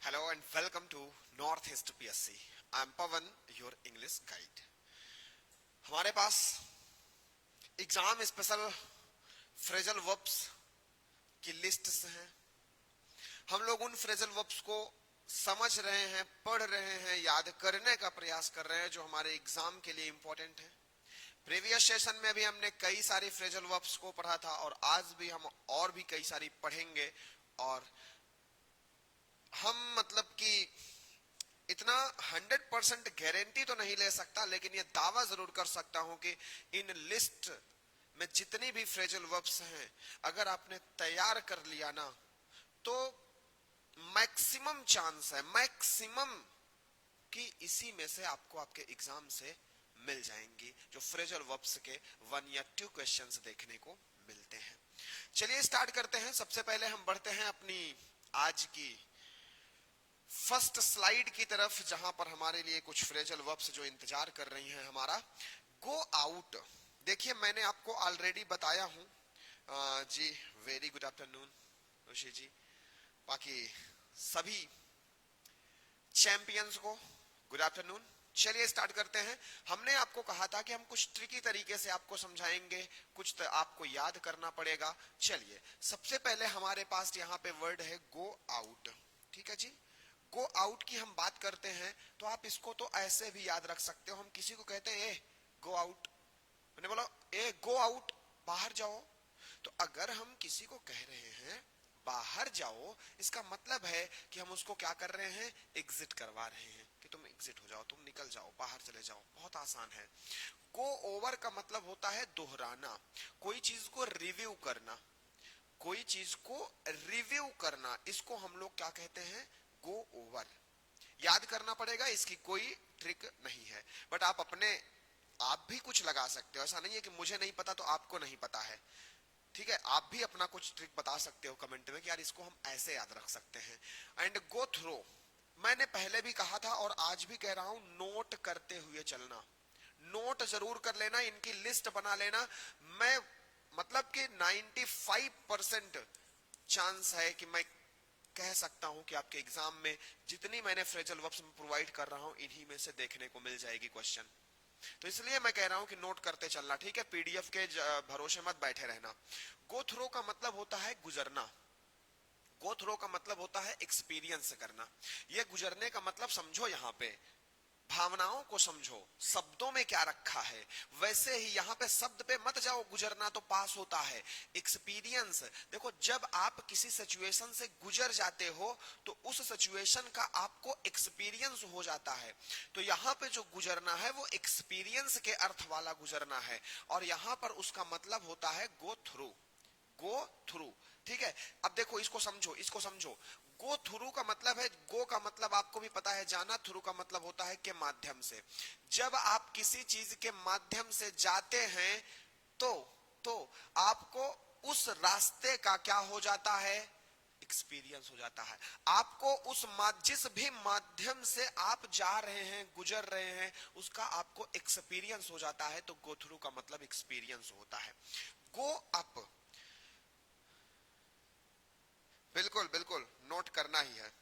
Hello and welcome to Northeast PSC. I am Pavan, your English guide. हमारे पास exam special phrasal verbs की list हैं. हम लोग उन फ्रेजल वर्ब्स को समझ रहे हैं, पढ़ रहे हैं, याद करने का प्रयास कर रहे हैं जो हमारे एग्जाम के लिए इंपॉर्टेंट है. प्रीवियस सेशन में भी हमने कई सारी फ्रेजल वर्ब्स को पढ़ा था और आज भी हम और भी कई सारी पढ़ेंगे. और हम मतलब कि इतना 100% गारंटी तो नहीं ले सकता, लेकिन ये दावा जरूर कर सकता हूं कि इन लिस्ट में जितनी भी फ्रेजल वर्ब्स हैं, अगर आपने तैयार कर लिया ना, तो मैक्सिमम चांस है, मैक्सिमम कि इसी में से आपको आपके एग्जाम से मिल जाएंगी, जो फ्रेजल वर्ब्स के 1 या 2 क्वेश्चंस देखने को मिलते हैं. चलिए स्टार्ट करते हैं. सबसे पहले हम बढ़ते हैं अपनी आज की फर्स्ट स्लाइड की तरफ, जहां पर हमारे लिए कुछ फ्रेजल वर्ब्स जो इंतजार कर रही हैं. हमारा गो आउट. देखिए मैंने आपको ऑलरेडी बताया हूं. जी वेरी गुड आफ्टरनून ऋषि जी, बाकी सभी चैंपियंस को गुड आफ्टरनून. चलिए स्टार्ट करते हैं. हमने आपको कहा था कि हम कुछ ट्रिकी तरीके से आपको समझाएंगे, कुछ तो आपको याद करना पड़ेगा. चलिए सबसे पहले हमारे पास यहाँ पे वर्ड है गो आउट. ठीक है जी. गो आउट की हम बात करते हैं तो आप इसको तो ऐसे भी याद रख सकते हो. हम किसी को कहते हैं ए गो आउट, मैंने बोला ए गो आउट, बाहर जाओ. तो अगर हम किसी को कह रहे हैं बाहर जाओ, इसका मतलब है कि हम उसको क्या कर रहे हैं, एग्जिट करवा रहे हैं कि तुम एग्जिट हो जाओ, तुम निकल जाओ, बाहर चले जाओ. बहुत आसान है. गो ओवर का मतलब होता है दोहराना, कोई चीज को रिव्यू करना, कोई चीज को रिव्यू करना, इसको हम लोग क्या कहते हैं, गो ओवर. याद करना पड़ेगा, इसकी कोई ट्रिक नहीं है. बट आप भी कुछ लगा सकते हो. ऐसा नहीं है कि मुझे नहीं पता तो आपको नहीं पता है. ठीक है, आप भी अपना कुछ ट्रिक बता सकते हो कमेंट में कि यार इसको हम ऐसे याद रख सकते हैं. एंड गो थ्रो, मैंने पहले भी कहा था और आज भी कह रहा हूं, नोट करते हुए चलना. नोट जरूर कर लेना, इनकी लिस्ट बना लेना. मैं मतलब कि 95% चांस है कि मैं कह सकता हूं कि आपके एग्जाम में जितनी मैंने फ्रेजल वर्ब्स प्रोवाइड कर रहा हूं, इन्हीं में से देखने को मिल जाएगी क्वेश्चन. तो इसलिए मैं कह रहा हूं कि नोट करते चलना. ठीक है, पीडीएफ के भरोसे मत बैठे रहना. गो थ्रो का मतलब होता है गुजरना. गो थ्रो का मतलब होता है एक्सपीरियंस करना. ये गुजरने का मतलब समझो, यहां पे भावनाओं को समझो, शब्दों में क्या रखा है. वैसे ही यहां पे शब्द पे मत जाओ, गुजरना तो पास होता है. एक्सपीरियंस, देखो जब आप किसी सिचुएशन से गुजर जाते हो तो उस सिचुएशन का आपको एक्सपीरियंस हो जाता है. तो यहां पे जो गुजरना है वो एक्सपीरियंस के अर्थ वाला गुजरना है, और यहां पर उसका मतलब होता है गो थ्रू. Go through. ठीक है, अब देखो इसको समझो, इसको समझो. गो थ्रू का मतलब है, गो का मतलब आपको भी पता है जाना, थ्रू का मतलब होता है के माध्यम से. जब आप किसी चीज के माध्यम से जाते हैं तो आपको उस रास्ते का क्या हो जाता है, एक्सपीरियंस हो जाता है. आपको उस जिस भी माध्यम से आप जा रहे हैं, गुजर रहे हैं, उसका आपको एक्सपीरियंस हो जाता है. तो गो थ्रू का मतलब एक्सपीरियंस होता है. गो अप, बिल्कुल बिल्कुल नोट करना ही है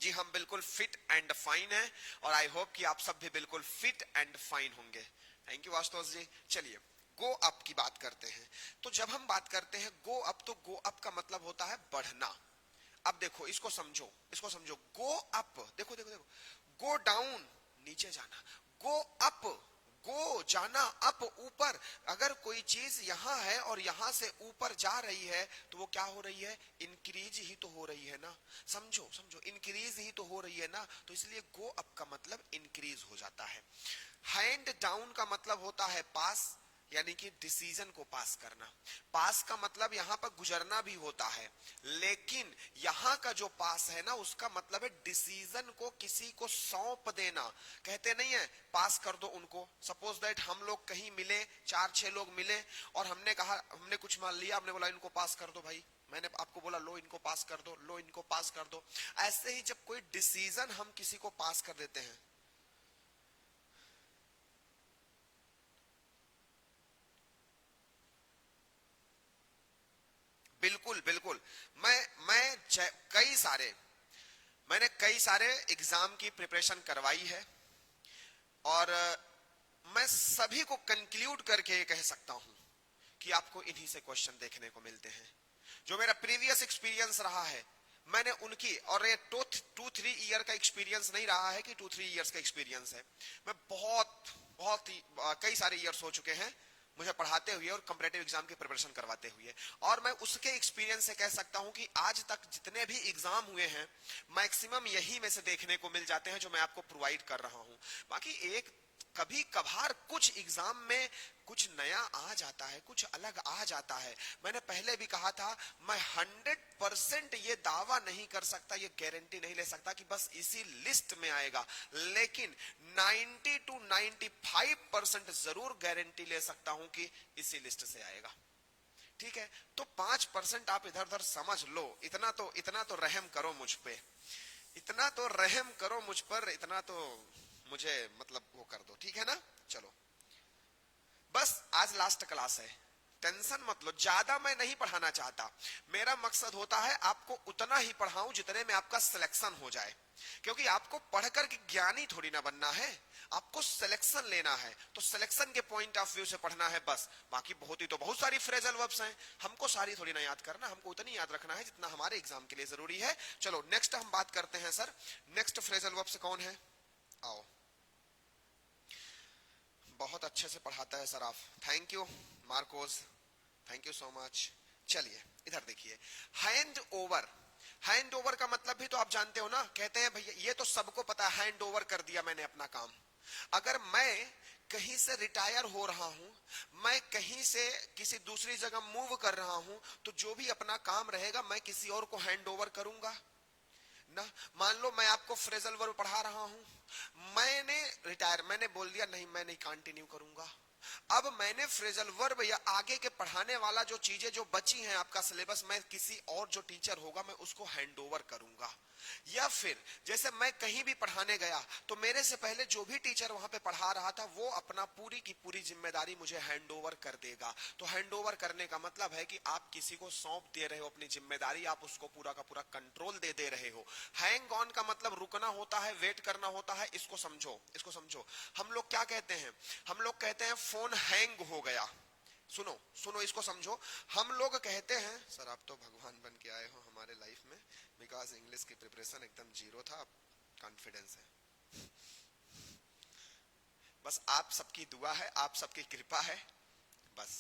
जी. हम बिल्कुल फिट एंड फाइन हैं और आई होप कि आप सब भी बिल्कुल फिट एंड फाइन होंगे. थैंक यू आशुतोष जी. चलिए गो अप की बात करते हैं. तो जब हम बात करते हैं गो अप, तो गो अप का मतलब होता है बढ़ना. अब देखो इसको समझो, इसको समझो. गो अप, देखो देखो देखो. गो डाउन, नीचे जाना. गो अप, गो जाना, अप ऊपर. अगर कोई चीज यहां है और यहां से ऊपर जा रही है तो वो क्या हो रही है, इंक्रीज ही तो हो रही है ना. समझो समझो, इंक्रीज ही तो हो रही है ना. तो इसलिए गो अप का मतलब इंक्रीज हो जाता है. हैंड डाउन का मतलब होता है पास, यानी कि डिसीजन को पास करना. पास का मतलब यहां पर गुजरना भी होता है, लेकिन यहां का जो पास है ना, उसका मतलब है डिसीजन को किसी को सौंप देना. कहते नहीं है पास कर दो उनको. सपोज दैट हम लोग कहीं मिले, 4-6 लोग मिले और हमने कहा, हमने कुछ मान लिया, हमने बोला इनको पास कर दो भाई. मैंने आपको बोला लो इनको पास कर दो, लो इनको पास कर दो. ऐसे ही जब कोई डिसीजन हम किसी को पास कर देते हैं, बिल्कुल बिल्कुल. मैं कई सारे मैंने कई सारे एग्जाम की प्रिपरेशन करवाई है और मैं सभी को कंक्लूड करके ये कह सकता हूं कि आपको इन्हीं से क्वेश्चन देखने को मिलते हैं। जो मेरा प्रीवियस एक्सपीरियंस रहा है मैंने उनकी, और ये 2-3 ईयर का एक्सपीरियंस नहीं रहा है कि 2-3 इयर्स का एक्सपीरियंस है, मैं बहुत ही कई सारे ईयर्स हो चुके हैं मुझे पढ़ाते हुए और कंपैरेटिव एग्जाम की प्रिपरेशन करवाते हुए, और मैं उसके एक्सपीरियंस से कह सकता हूं कि आज तक जितने भी एग्जाम हुए हैं मैक्सिमम यही में से देखने को मिल जाते हैं जो मैं आपको प्रोवाइड कर रहा हूं। बाकी एक कभी कभार कुछ एग्जाम में कुछ नया आ जाता है, कुछ अलग आ जाता है। मैंने पहले भी कहा था मैं 100% ये दावा नहीं कर सकता, ये गारंटी नहीं ले सकता कि बस इसी लिस्ट में आएगा, लेकिन 90 to 95% जरूर गारंटी ले सकता हूं कि इसी लिस्ट से आएगा। ठीक है, तो 5% आप इधर उधर समझ लो, इतना तो रहम करो मुझ पे, इतना तो रहम करो मुझ पर, इतना तो मुझे मतलब वो कर दो, ठीक है ना। चलो बस आज लास्ट क्लास है, टेंशन मत लो, ज्यादा मैं नहीं पढ़ाना चाहता। मेरा मकसद होता है आपको उतना ही पढ़ाऊं जितने में आपका सिलेक्शन हो जाए, क्योंकि आपको पढ़कर के ज्ञानी थोड़ी ना बनना है, आपको सिलेक्शन लेना है। तो सिलेक्शन के पॉइंट ऑफ व्यू से पढ़ना है बस। बाकी बहुत सारी फ्रेजल वर्ब्स हैं, हमको सारी थोड़ी ना याद करना, हमको उतनी याद रखना है जितना हमारे एग्जाम के लिए जरूरी है। चलो नेक्स्ट हम बात करते हैं सर, नेक्स्ट फ्रेजल वर्ब्स कौन है। आओ, बहुत अच्छे से पढ़ाता है सर आप, thank you Marcos, thank you so much. चलिए इधर देखिए, हैंड ओवर। हैंड ओवर का मतलब भी तो आप जानते हो ना, कहते हैं भैया ये तो सबको पता है, हैंड ओवर कर दिया मैंने अपना काम। अगर मैं कहीं से रिटायर हो रहा हूं, मैं कहीं से किसी दूसरी जगह मूव कर रहा हूं, तो जो भी अपना काम रहेगा मैं किसी और को हैंड ओवर करूंगा ना। मान लो मैं आपको फ्रेजल वर्ब पढ़ा रहा हूं, मैंने रिटायर, मैंने बोल दिया नहीं मैं नहीं कंटिन्यू करूंगा। अब मैंने फ्रेजल वर्ब या आगे के पढ़ाने वाला जो चीजें जो बची हैं आपका सिलेबस, मैं किसी और जो टीचर होगा मैं उसको हैंड ओवर करूंगा। या फिर जैसे मैं कहीं भी पढ़ाने गया तो मेरे से पहले जो भी टीचर वहां पे पढ़ा रहा था वो अपना पूरी की पूरी जिम्मेदारी मुझे हैंड ओवर कर देगा। तो हैंड ओवर करने का मतलब है कि आप किसी को सौंप दे रहे हो अपनी जिम्मेदारी, आप उसको पूरा का पूरा कंट्रोल दे रहे हो। हैंग ऑन का मतलब रुकना होता है, वेट करना होता है। इसको समझो, इसको समझो। हम लोग क्या कहते हैं, हम लोग कहते हैं फोन हैंग हो गया। सुनो सुनो, इसको समझो। हम लोग कहते हैं, सर आप तो भगवान बन के आए हो हमारे लाइफ में, बिकॉज इंग्लिश की प्रिपरेशन एकदम जीरो था, कॉन्फिडेंस है। बस आप सबकी दुआ है, आप सबकी कृपा है, बस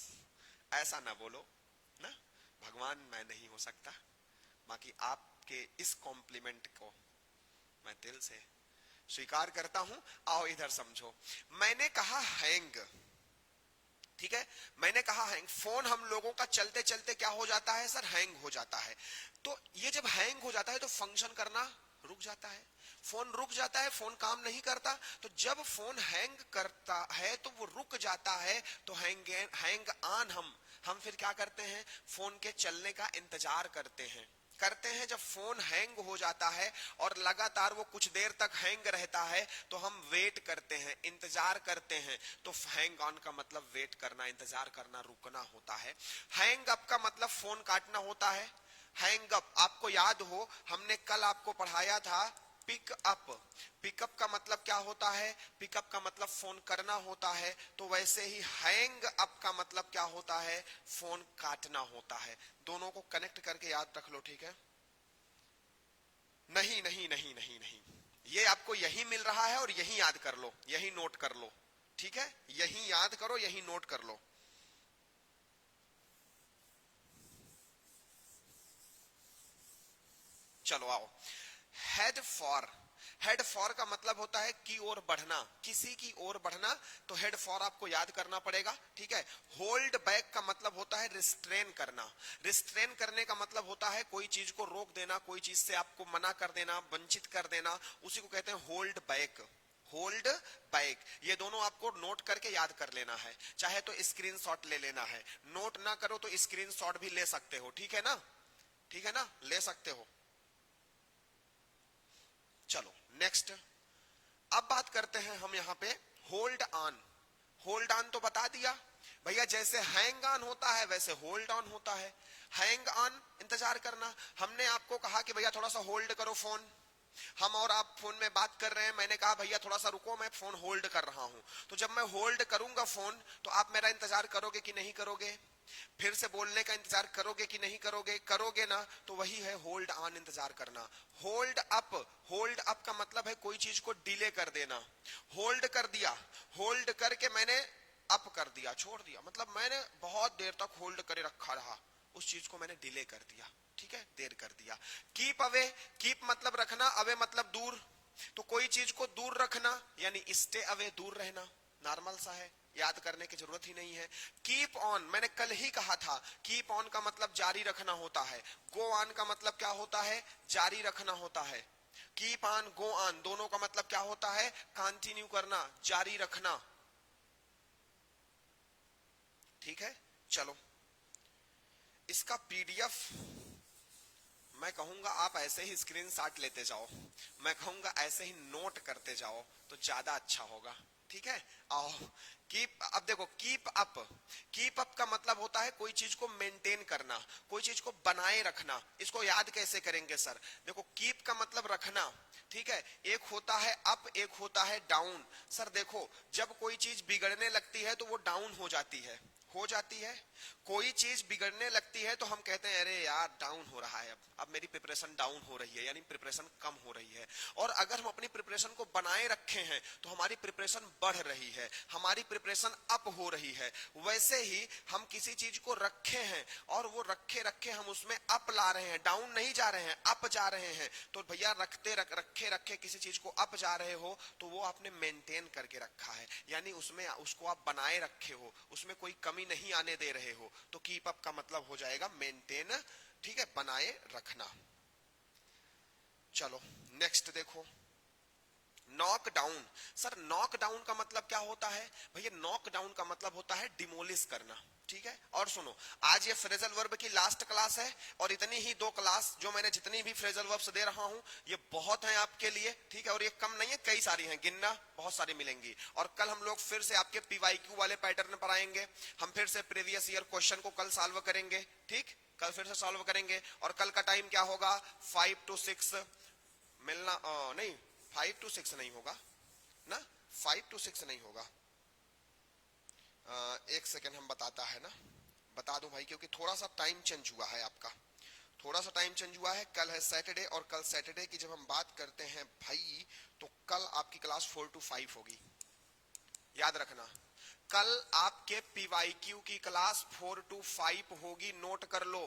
ऐसा ना बोलो ना, भगवान मैं नहीं हो सकता। बाकी आपके इस कॉम्प्लीमेंट को मैं दिल से स्वीकार करता हूं। आओ इधर समझो, मैंने कहा हैंग, ठीक है, मैंने कहा हैंग। फोन हम लोगों का चलते चलते क्या हो जाता है सर, हैंग हो जाता है। तो ये जब हैंग हो जाता है तो फंक्शन करना रुक जाता है, फोन रुक जाता है, फोन काम नहीं करता। तो जब फोन हैंग करता है तो वो रुक जाता है, तो हैंग ऑन हम फिर क्या करते हैं, फोन के चलने का इंतजार करते हैं। जब फोन हैंग हो जाता है और लगातार वो कुछ देर तक हैंग रहता है तो हम वेट करते हैं, इंतजार करते हैं। तो हैंग ऑन का मतलब वेट करना, इंतजार करना, रुकना होता है। हैंग अप का मतलब फोन काटना होता है। हैंग अप, आपको याद हो हमने कल आपको पढ़ाया था पिक अप। पिकअप का मतलब क्या होता है, पिकअप का मतलब फोन करना होता है। तो वैसे ही हैंग अप का मतलब क्या होता है, फोन काटना होता है। दोनों को कनेक्ट करके याद रख लो, ठीक है। नहीं नहीं नहीं नहीं नहीं, ये आपको यही मिल रहा है और यही याद कर लो, यही नोट कर लो, ठीक है, यही याद करो, यही नोट कर लो। चलो आओ, हेड फॉर। हेड फॉर का मतलब होता है की ओर बढ़ना, किसी की ओर बढ़ना। तो हेड फॉर आपको याद करना पड़ेगा, ठीक है। होल्ड बैक का मतलब होता है रिस्ट्रेन करना। रिस्ट्रेन करने का मतलब होता है कोई चीज को रोक देना, कोई चीज से आपको मना कर देना, वंचित कर देना, उसी को कहते हैं होल्ड बैक। होल्ड बैक, ये दोनों आपको नोट करके याद कर लेना है। चाहे तो स्क्रीनशॉट ले लेना है, नोट ना करो तो स्क्रीनशॉट भी ले सकते हो, ठीक है ना, ठीक है ना, ले सकते हो। चलो नेक्स्ट, अब बात करते हैं हम यहां पे होल्ड ऑन। होल्ड ऑन तो बता दिया भैया, जैसे हैंग ऑन होता है वैसे होल्ड ऑन होता है। हैंग ऑन इंतजार करना, हमने आपको कहा कि भैया थोड़ा सा होल्ड करो फोन, हम और आप फोन में बात कर रहे हैं, मैंने कहा भैया थोड़ा सा रुको, मैं फोन होल्ड कर रहा हूं, तो जब मैं होल्ड करूंगा फोन, तो आप मेरा इंतजार करोगे कि नहीं करोगे? फिर से बोलने का इंतजार करोगे कि नहीं करोगे? करोगे ना। तो वही है होल्ड ऑन, इंतजार करना। होल्ड अप, होल्ड अप का मतलब है कोई चीज को डिले कर देना। होल्ड कर दिया, होल्ड करके मैंने अप कर दिया, छोड़ दिया, मतलब मैंने बहुत देर तक होल्ड करे रखा रहा, उस चीज को मैंने डिले कर दिया, ठीक है, देर कर दिया। कीप अवे, कीप मतलब रखना, अवे मतलब दूर, तो कोई चीज को दूर रखना यानी स्टे अवे, दूर रहना, नॉर्मल सा है, याद करने की जरूरत ही नहीं है। कीप ऑन, मैंने कल ही कहा था, कीप ऑन का मतलब जारी रखना होता है। गो ऑन का मतलब क्या होता है? जारी रखना होता है। कीप ऑन, गो ऑन, दोनों का मतलब क्या होता है? कंटिन्यू करना, जारी रखना, ठीक है। चलो, इसका पीडीएफ मैं कहूंगा आप ऐसे ही स्क्रीनशॉट लेते जाओ, मैं कहूंगा ऐसे ही नोट करते जाओ तो ज्यादा अच्छा होगा, ठीक है। आओ, कीप, अब देखो कीप अप, कीप अप का मतलब होता है कोई चीज को मेंटेन करना, कोई चीज को बनाए रखना। इसको याद कैसे करेंगे सर? देखो कीप का मतलब रखना, ठीक है, एक होता है अप, एक होता है डाउन। सर देखो, जब कोई चीज बिगड़ने लगती है तो वो डाउन हो जाती है, हो जाती है। कोई चीज बिगड़ने लगती है तो हम कहते हैं अरे यार डाउन हो रहा है, अब मेरी प्रिपरेशन डाउन हो रही है, यानी प्रिपरेशन कम हो रही है। और अगर हम अपनी प्रिपरेशन को बनाए रखे हैं तो हमारी प्रिपरेशन बढ़ रही है, हमारी प्रिपरेशन अप हो रही है। वैसे ही हम किसी चीज को रखे हैं और वो रखे रखे हम उसमें अप ला रहे हैं, डाउन नहीं जा रहे हैं, अप जा रहे हैं। तो भैया रखे रखे किसी चीज को अप जा रहे हो तो वो आपने मेंटेन करके रखा है, यानी उसमें उसको आप बनाए रखे हो, उसमें कोई कमी नहीं आने दे रहे हो। तो कीप अप का मतलब हो जाएगा मेंटेन, ठीक है, बनाए रखना। चलो नेक्स्ट देखो, knock down. Sir knock down का मतलब क्या होता है? भैया नॉक डाउन का मतलब होता है डिमोलिश करना, ठीक है। और सुनो, आज ये फ्रेजल वर्ब की लास्ट क्लास है और इतनी ही 2 क्लास जो मैंने जितनी भी फ्रेजल वर्ब्स दे रहा हूं ये बहुत है आपके लिए, ठीक है। और ये कम नहीं है, कई सारी हैं, गिनना बहुत सारी मिलेंगी। और कल हम लोग फिर से आपके पीवाईक्यू वाले पैटर्न पर आएंगे, हम फिर से प्रीवियस ईयर क्वेश्चन को कल सॉल्व करेंगे, ठीक, कल फिर से सॉल्व करेंगे। और कल का टाइम क्या होगा? 5 to 6 मिलना, नहीं 5 to 6 नहीं होगा ना, 5 to 6 नहीं होगा। एक सेकेंड, हम बताता है ना, बता दूं भाई, क्योंकि थोड़ा सा टाइम चेंज हुआ है आपका, थोड़ा सा टाइम चेंज हुआ है। कल है सैटरडे और कल सैटरडे की जब हम बात करते हैं भाई, तो कल आपकी क्लास 4 to 5 होगी, याद रखना। कल आपके पीवाईक्यू की क्लास 4 to 5 होगी, नोट कर लो।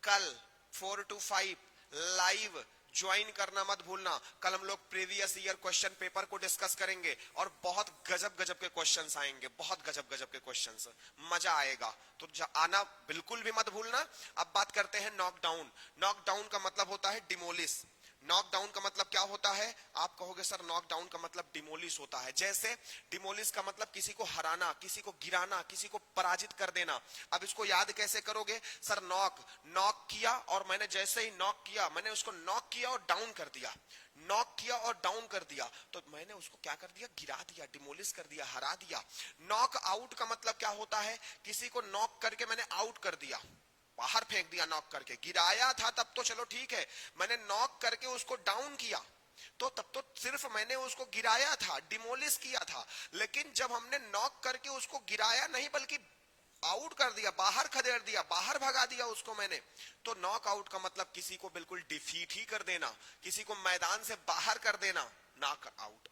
कल 4 to 5 लाइव ज्वाइन करना मत भूलना। कल हम लोग प्रीवियस ईयर क्वेश्चन पेपर को डिस्कस करेंगे और बहुत गजब गजब के क्वेश्चंस आएंगे, बहुत गजब गजब के क्वेश्चंस, मजा आएगा। तो आना बिल्कुल भी मत भूलना। अब बात करते हैं नॉकडाउन। नॉकडाउन का मतलब होता है डिमोलिश। नॉकडाउन का मतलब क्या होता है? आप कहोगे सर नॉकडाउन का मतलब डिमोलिश होता है। जैसे डिमोलिश का मतलब किसी को हराना, किसी को गिराना, किसी को पराजित कर देना। अब इसको याद कैसे करोगे? सर नॉक, नॉक किया और मैंने जैसे ही नॉक किया, मैंने उसको नॉक किया और डाउन कर दिया, नॉक किया और डाउन कर दिया, तो मैंने उसको क्या कर दिया? गिरा दिया, डिमोलिश कर दिया, हरा दिया। नॉक आउट का मतलब क्या होता है? किसी को नॉक करके मैंने आउट कर दिया, बाहर फेंक दिया, नॉक करके। गिराया था तब तो चलो ठीक है, मैंने नॉक करके उसको डाउन किया तो तब तो सिर्फ मैंने उसको गिराया था, डिमोलिश किया था। लेकिन जब हमने नॉक करके उसको गिराया नहीं बल्कि आउट कर दिया, बाहर खदेड़ दिया, बाहर भगा दिया उसको मैंने, तो नॉक आउट का मतलब किसी को बिल्कुल डिफीट ही कर देना, किसी को मैदान से बाहर कर देना, नॉक आउट।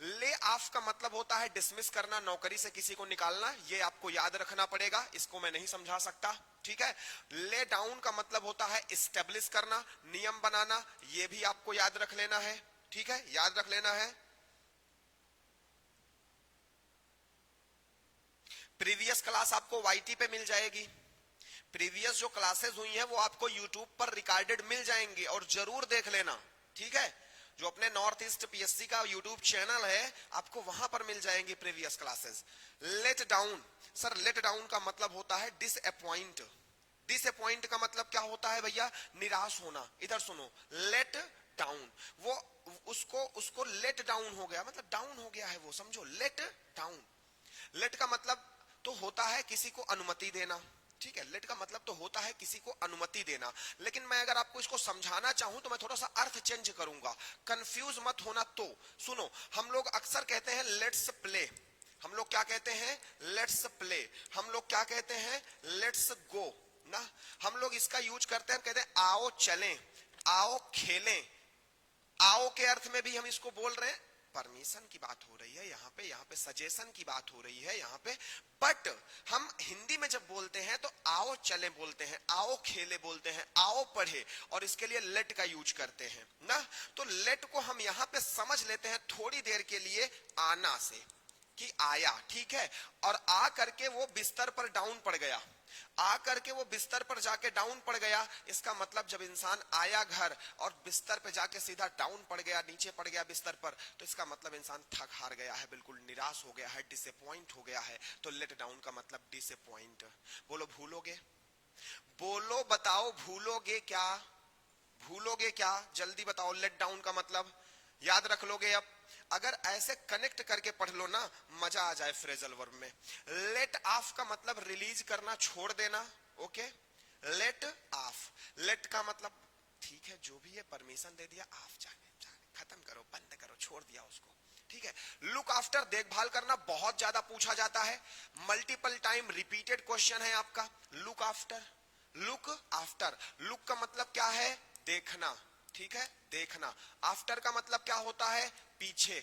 ले ऑफ का मतलब होता है डिसमिस करना, नौकरी से किसी को निकालना। ये आपको याद रखना पड़ेगा, इसको मैं नहीं समझा सकता, ठीक है। ले डाउन का मतलब होता है इस्टेब्लिश करना, नियम बनाना। ये भी आपको याद रख लेना है, ठीक है, याद रख लेना है। प्रीवियस क्लास आपको वाईटी पे मिल जाएगी। प्रीवियस जो क्लासेस हुई हैं वो आपको यूट्यूब पर रिकॉर्डेड मिल जाएंगी और जरूर देख लेना, ठीक है। जो अपने नॉर्थ ईस्ट पीएससी का यूट्यूब चैनल है आपको वहां पर मिल जाएंगी previous classes. Let down, sir let down का मतलब होता है डिसअपॉइंट। डिसअपॉइंट का मतलब क्या होता है भैया? निराश होना। इधर सुनो, लेट डाउन, वो उसको लेट डाउन हो गया, मतलब डाउन हो गया है वो, समझो, लेट डाउन। लेट का मतलब तो होता है किसी को अनुमति देना, ठीक है, लेट का मतलब तो होता है किसी को अनुमति देना, लेकिन मैं अगर आपको इसको समझाना चाहूं तो मैं थोड़ा सा अर्थ चेंज करूंगा, कंफ्यूज मत होना। तो सुनो, हम लोग अक्सर कहते हैं लेट्स प्ले, हम लोग क्या कहते हैं, लेट्स प्ले, हम लोग क्या कहते हैं, लेट्स गो ना, हम लोग इसका यूज करते हैं, कहते हैं आओ चलें, आओ खेलें, आओ के अर्थ में भी हम इसको बोल रहे हैं, परमिशन की बात हो रही है यहाँ पे सजेशन की बात हो रही है यहाँ पे। बट हम हिंदी में जब बोलते हैं तो आओ चले बोलते हैं, आओ खेले बोलते हैं, आओ पढ़े, और इसके लिए लेट का यूज करते हैं ना। तो लेट को हम यहाँ पे समझ लेते हैं थोड़ी देर के लिए आना से, कि आया, ठीक है, और आ करके वो बिस्तर पर डाउन पड़ गया, आ करके वो बिस्तर पर जाके डाउन पड़ गया, इसका मतलब जब इंसान आया घर और बिस्तर पे जाके सीधा डाउन पड़ गया, नीचे पड़ गया बिस्तर पर, तो इसका मतलब इंसान थक हार गया है, बिल्कुल निराश हो गया है, डिसअपॉइंट हो गया है। तो लेट डाउन का मतलब डिसअपॉइंट। बोलो भूलोगे, बोलो बताओ भूलोगे क्या, भूलोगे क्या, जल्दी बताओ। लेट डाउन का मतलब याद रख लोगे। अब अगर ऐसे कनेक्ट करके पढ़ लो ना, मजा आ जाए फ्रेजल वर्ब में। लेट ऑफ का मतलब रिलीज करना, छोड़ देना, ओके, लेट ऑफ, लेट का मतलब ठीक है जो भी है, परमिशन दे दिया, ऑफ जाने, जाने खत्म करो, बंद करो, छोड़ दिया उसको, ठीक है। लुक आफ्टर देखभाल करना बहुत ज्यादा पूछा जाता है, मल्टीपल टाइम रिपीटेड क्वेश्चन है आपका। Look after, look after, look का मतलब क्या है, देखना, ठीक है, देखना। आफ्टर का मतलब क्या होता है, पीछे,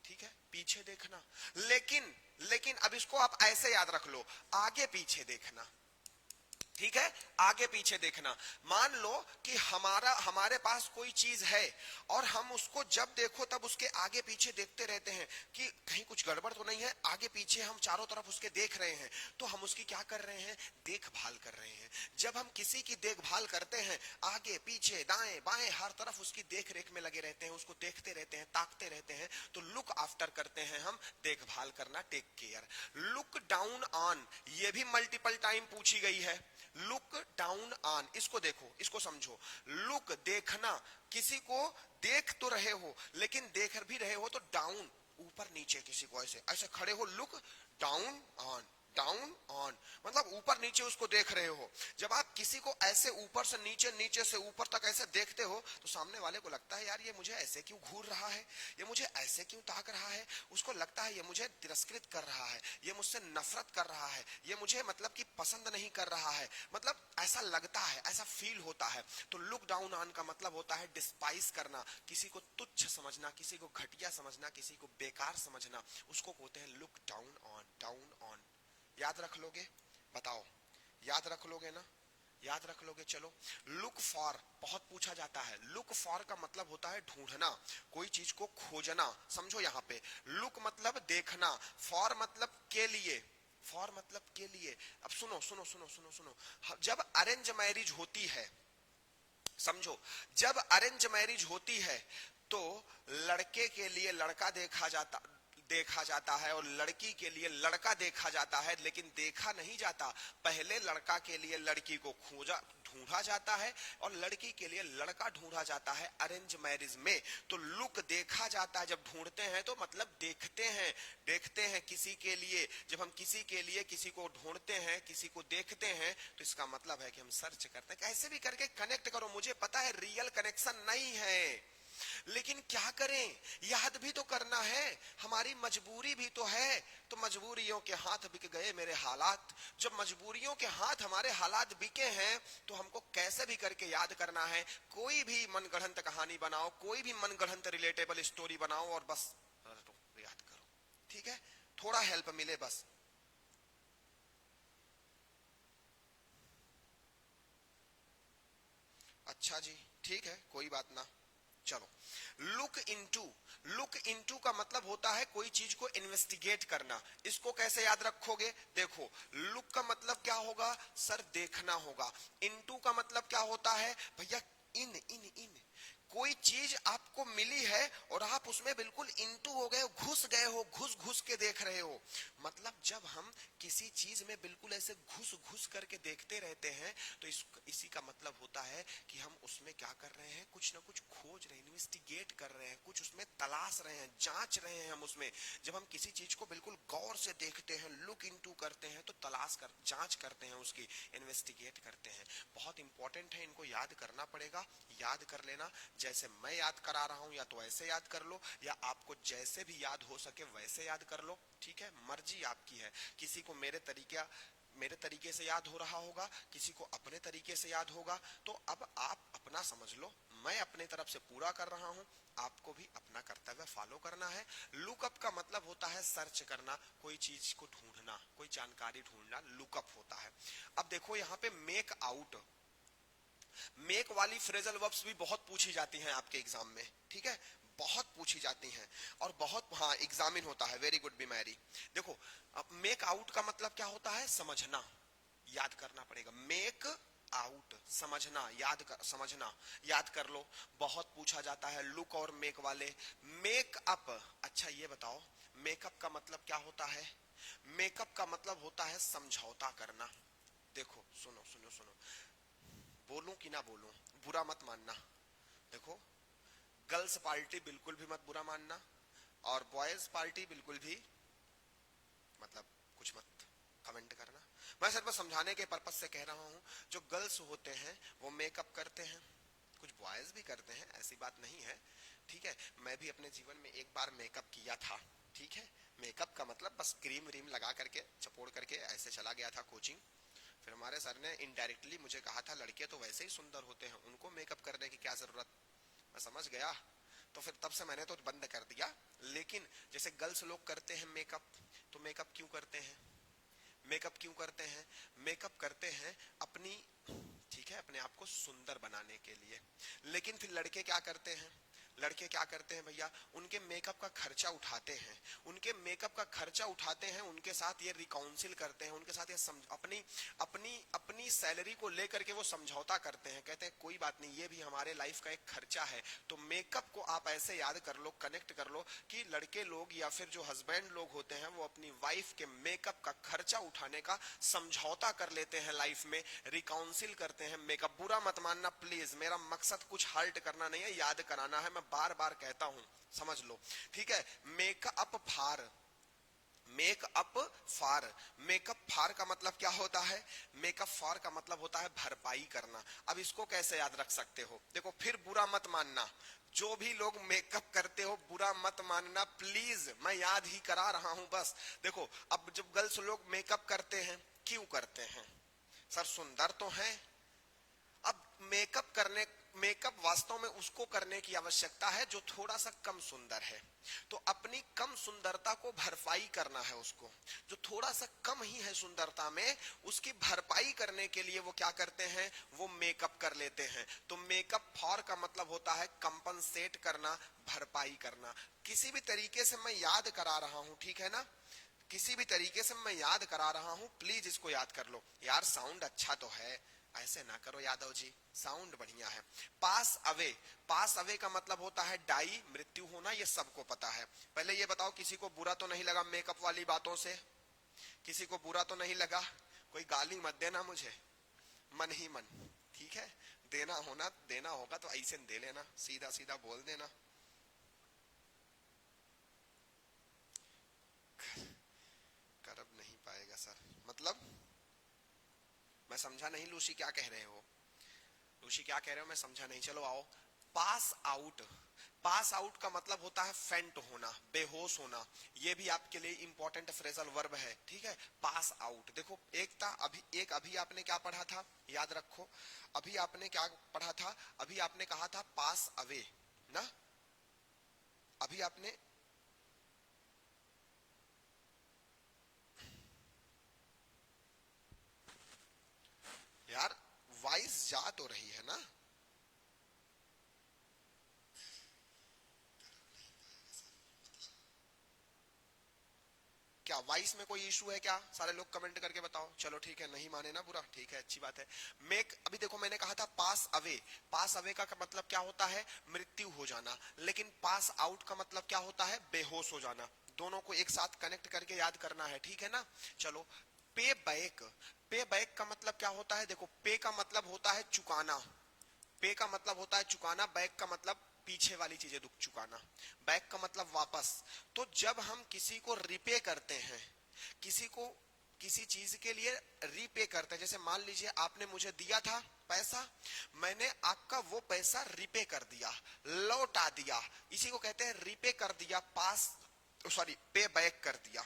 ठीक है, पीछे देखना। लेकिन अब इसको आप ऐसे याद रख लो, आगे पीछे देखना, ठीक है, आगे पीछे देखना। मान लो कि हमारे पास कोई चीज है और हम उसको जब देखो तब उसके आगे पीछे देखते रहते हैं कि कहीं कुछ गड़बड़ तो नहीं है, आगे पीछे हम चारों तरफ उसके देख रहे हैं, तो हम उसकी क्या कर रहे हैं, देखभाल कर रहे हैं। जब हम किसी की देखभाल करते हैं, आगे पीछे दाएं बाएं हर तरफ उसकी देख रेख में लगे रहते हैं, उसको देखते रहते हैं, ताकते रहते हैं, तो लुक आफ्टर करते हैं हम, देखभाल करना, take care. Look down on, ये भी मल्टीपल टाइम पूछी गई है। लुक डाउन ऑन, इसको देखो, इसको समझो। लुक देखना, किसी को देख तो रहे हो, लेकिन देख भी रहे हो तो डाउन, ऊपर नीचे किसी को ऐसे ऐसे खड़े हो, look down on, down on मतलब ऊपर नीचे उसको देख रहे हो। जब आप किसी को ऐसे ऊपर से नीचे, नीचे से ऊपर तक ऐसे देखते हो तो सामने वाले को लगता है यार ये मुझे ऐसे क्यों घूर रहा है, ये मुझे ऐसे क्यों ताक रहा है, उसको लगता है ये मुझे तिरस्कृत कर रहा है, ये मुझसे नफरत कर रहा है, ये मुझे मतलब कि पसंद नहीं कर रहा है, मतलब ऐसा लगता है, ऐसा फील होता है। तो लुक डाउन ऑन का मतलब होता है डिस्पाइस करना, किसी को तुच्छ समझना, किसी को घटिया समझना, किसी को बेकार समझना, उसको कहते हैं look down on, down on. याद रख लोगे, बताओ, याद रख लोगे ना, याद रख लोगे। चलो, लुक फॉर बहुत पूछा जाता है। लुक फॉर का मतलब होता है ढूंढना, कोई चीज को खोजना, समझो यहाँ पे। लुक मतलब देखना, फॉर मतलब के लिए, फॉर मतलब के लिए। अब सुनो सुनो सुनो सुनो सुनो, जब अरेंज मैरिज होती है, समझो, जब अरेंज मैरिज होती है तो लड़के के लिए लड़का देखा जाता है और लड़की के लिए लड़का देखा जाता है, लेकिन देखा नहीं जाता, पहले लड़का के लिए लड़की को ढूंढा जाता है और लड़की के लिए लड़का ढूंढा जाता है अरेंज मैरिज में। तो लुक देखा जाता है, जब ढूंढते हैं तो मतलब देखते हैं किसी के लिए। जब हम किसी के लिए किसी को ढूंढते हैं, किसी को देखते हैं, तो इसका मतलब है कि हम सर्च करते हैं, कैसे भी करके कनेक्ट करो। मुझे पता है रियल कनेक्शन नहीं है, लेकिन क्या करें, याद भी तो करना है, हमारी मजबूरी भी तो है। तो मजबूरियों के हाथ बिक गए मेरे हालात। जब मजबूरियों के हाथ हमारे हालात बिके हैं तो हमको कैसे भी करके याद करना है। कोई भी मनगढ़ंत कहानी बनाओ, कोई भी मनगढ़ंत रिलेटेबल स्टोरी बनाओ और बस याद करो, ठीक है, थोड़ा हेल्प मिले बस। अच्छा जी, ठीक है, कोई बात ना। चलो, लुक इनटू, लुक इनटू का मतलब होता है कोई चीज को इन्वेस्टिगेट करना। इसको कैसे याद रखोगे, देखो, लुक का मतलब क्या होगा सर, देखना होगा। इनटू का मतलब क्या होता है भैया, इन इन इन कोई चीज आपको मिली है और आप उसमें बिल्कुल इंटू हो गए, घुस गए हो, घुस घुस के देख रहे हो। मतलब जब हम किसी चीज में बिल्कुल ऐसे घुस घुस करके देखते रहते हैं तो इसी का मतलब होता है कि हम उसमें क्या कर रहे हैं, कुछ ना कुछ खोज रहे हैं, इन्वेस्टिगेट कर रहे हैं, कुछ उसमें तलाश रहे हैं, जांच रहे हैं हम उसमें। जब हम किसी चीज को बिल्कुल गौर से देखते हैं, लुक इनटू करते हैं, तो जांच करते हैं, उसकी इन्वेस्टिगेट करते हैं। बहुत इंपॉर्टेंट है, इनको याद करना पड़ेगा। याद कर लेना, जैसे मैं याद करा रहा हूं या तो ऐसे याद कर लो, या आपको जैसे भी याद हो सके वैसे याद कर लो। ठीक है, मर्जी आपकी है। किसी को मेरे तरीके से याद हो रहा होगा, किसी को अपने तरीके से याद होगा। तो अब आप अपना समझ लो, मैं अपने तरफ से पूरा कर रहा हूं, आपको भी अपना कर्तव्य फॉलो करना है। लुकअप का मतलब होता है सर्च करना, कोई चीज को ढूंढना, कोई जानकारी ढूंढना, लुकअप होता है। अब देखो यहाँ पे मेक आउट, मेक वाली फ्रेजल वर्ब्स भी बहुत पूछी जाती हैं आपके एग्जाम में। ठीक है, बहुत पूछी जाती हैं और बहुत, हाँ, एग्जामिन होता है। Very good B Mary. देखो, अब मेक आउट का मतलब क्या होता है, समझना, याद करना पड़ेगा। मेक आउट, समझना, समझना, याद कर लो। बहुत पूछा जाता है लुक और मेक वाले। मेक अप, अच्छा ये बताओ मेकअप का मतलब क्या होता है। मेकअप का मतलब होता है समझौता करना। देखो सुनो सुनो सुनो, बोलूं कि ना बोलूं, बुरा मत मानना। देखो, गर्ल्स पार्टी बिल्कुल भी मत बुरा मानना, और बॉयज पार्टी बिल्कुल भी मतलब कुछ मत कमेंट करना। मैं सिर्फ समझाने के पर्पज से कह रहा हूं। जो गर्ल्स होते हैं वो मेकअप करते हैं, कुछ बॉयज भी करते हैं, ऐसी बात नहीं है। ठीक है, मैं भी अपने जीवन में एक बार मेकअप किया था। ठीक है, मेकअप का मतलब बस क्रीम व्रीम लगा करके चपोड़ करके ऐसे चला गया था कोचिंग। फिर हमारे सर ने इनडायरेक्टली मुझे कहा था, लड़के तो वैसे ही सुंदर होते हैं, उनको मेकअप करने की क्या जरूरत। मैं समझ गया, तो फिर तब से मैंने तो बंद कर दिया। लेकिन जैसे गर्ल्स लोग करते हैं मेकअप, तो मेकअप क्यों करते हैं, मेकअप क्यों करते हैं, मेकअप करते हैं अपनी, ठीक है, अपने आप को सुंदर बनाने के लिए। लेकिन फिर लड़के क्या करते हैं, लड़के क्या करते हैं भैया, उनके मेकअप का खर्चा उठाते हैं, उनके मेकअप का खर्चा उठाते हैं, उनके साथ ये रिकाउंसिल करते हैं, उनके साथ ये अपनी अपनी अपनी सैलरी को लेकर के वो समझौता करते हैं। कहते हैं कोई बात नहीं, ये भी हमारे लाइफ का एक खर्चा है। तो मेकअप को आप ऐसे याद कर लो, कनेक्ट कर लो कि लड़के लोग या फिर जो हस्बैंड लोग होते हैं वो अपनी वाइफ के मेकअप का खर्चा उठाने का समझौता कर लेते हैं लाइफ में, रिकाउंसिल करते हैं। मेकअप बुरा मत मानना प्लीज, मेरा मकसद कुछ हर्ट करना नहीं है, याद कराना है, मैं बार बार कहता हूं, समझ लो। ठीक है, मेकअप फार, मेकअप फार, मेकअप फार का मतलब क्या होता है, मेकअप फार का मतलब होता है भरपाई करना। अब इसको कैसे याद रख सकते हो, देखो फिर बुरा मत मानना, जो भी लोग मेकअप करते हो बुरा मत मानना प्लीज, मैं याद ही करा रहा हूं बस। देखो, अब जब गर्ल्स लोग मेकअप करते हैं, क्यों करते हैं, सर सुंदर तो हैं। अब मेकअप वास्तव में उसको करने की आवश्यकता है जो थोड़ा सा कम सुंदर है। तो अपनी कम सुंदरता को भरपाई करना है उसको, जो थोड़ा सा कम ही है सुंदरता में, उसकी भरपाई करने के लिए वो क्या करते हैं, वो मेकअप कर लेते हैं। तो मेकअप फॉर का मतलब होता है कंपनसेट करना, भरपाई करना। किसी भी तरीके से मैं याद करा रहा हूं, ठीक है ना, किसी भी तरीके से मैं याद करा रहा हूं, प्लीज इसको याद कर लो। यार साउंड अच्छा तो है, ऐसे ना करो यादव जी, साउंड बढ़िया है। पास अवे, पास अवे का मतलब होता है डाई, मृत्यु होना, ये सबको पता है। पहले ये बताओ किसी को बुरा तो नहीं लगा मेकअप वाली बातों से, किसी को बुरा तो नहीं लगा, कोई गाली मत देना मुझे, मन ही मन। ठीक है, देना होगा तो ऐसे दे लेना, सीधा सीधा बोल देना। कर अब नहीं पाएगा सर, मतलब मैं समझा नहीं लूसी क्या कह रहे हो, लूसी क्या कह रहे हो मैं समझा नहीं, चलो आओ। पास आउट, पास आउट का मतलब होता है फेंट होना, बेहोश होना। ये भी आपके लिए इंपॉर्टेंट फ्रेजल वर्ब है। ठीक है, पास आउट। देखो एक अभी आपने क्या पढ़ा था, याद रखो, अभी आपने क्या पढ़ा था, अभी आपने कहा था पास अवे ना, अभी आपने, यार वॉइस जा तो रही है ना, क्या वाइस में कोई इशू है क्या? सारे लोग कमेंट करके बताओ। चलो ठीक है, नहीं माने ना बुरा, ठीक है, अच्छी बात है। मेक, अभी देखो मैंने कहा था पास अवे, पास अवे का मतलब क्या होता है? मृत्यु हो जाना। लेकिन पास आउट का मतलब क्या होता है? बेहोश हो जाना। दोनों को एक साथ कनेक्ट करके याद करना है, ठीक है ना? चलो, पे बैक, पे बैक का मतलब क्या होता है? देखो, पे का मतलब होता है चुकाना, पे का मतलब होता है चुकाना, बैक का मतलब पीछे वाली चीजें दुख चुकाना, बैक का मतलब वापस। तो जब हम किसी को रिपे करते हैं, किसी को किसी चीज के लिए रिपे करते हैं, जैसे मान लीजिए आपने मुझे दिया था पैसा, मैंने आपका वो पैसा रिपे कर दिया, लौटा दिया, इसी को कहते हैं रिपे कर दिया, पास सॉरी पे बैक कर दिया।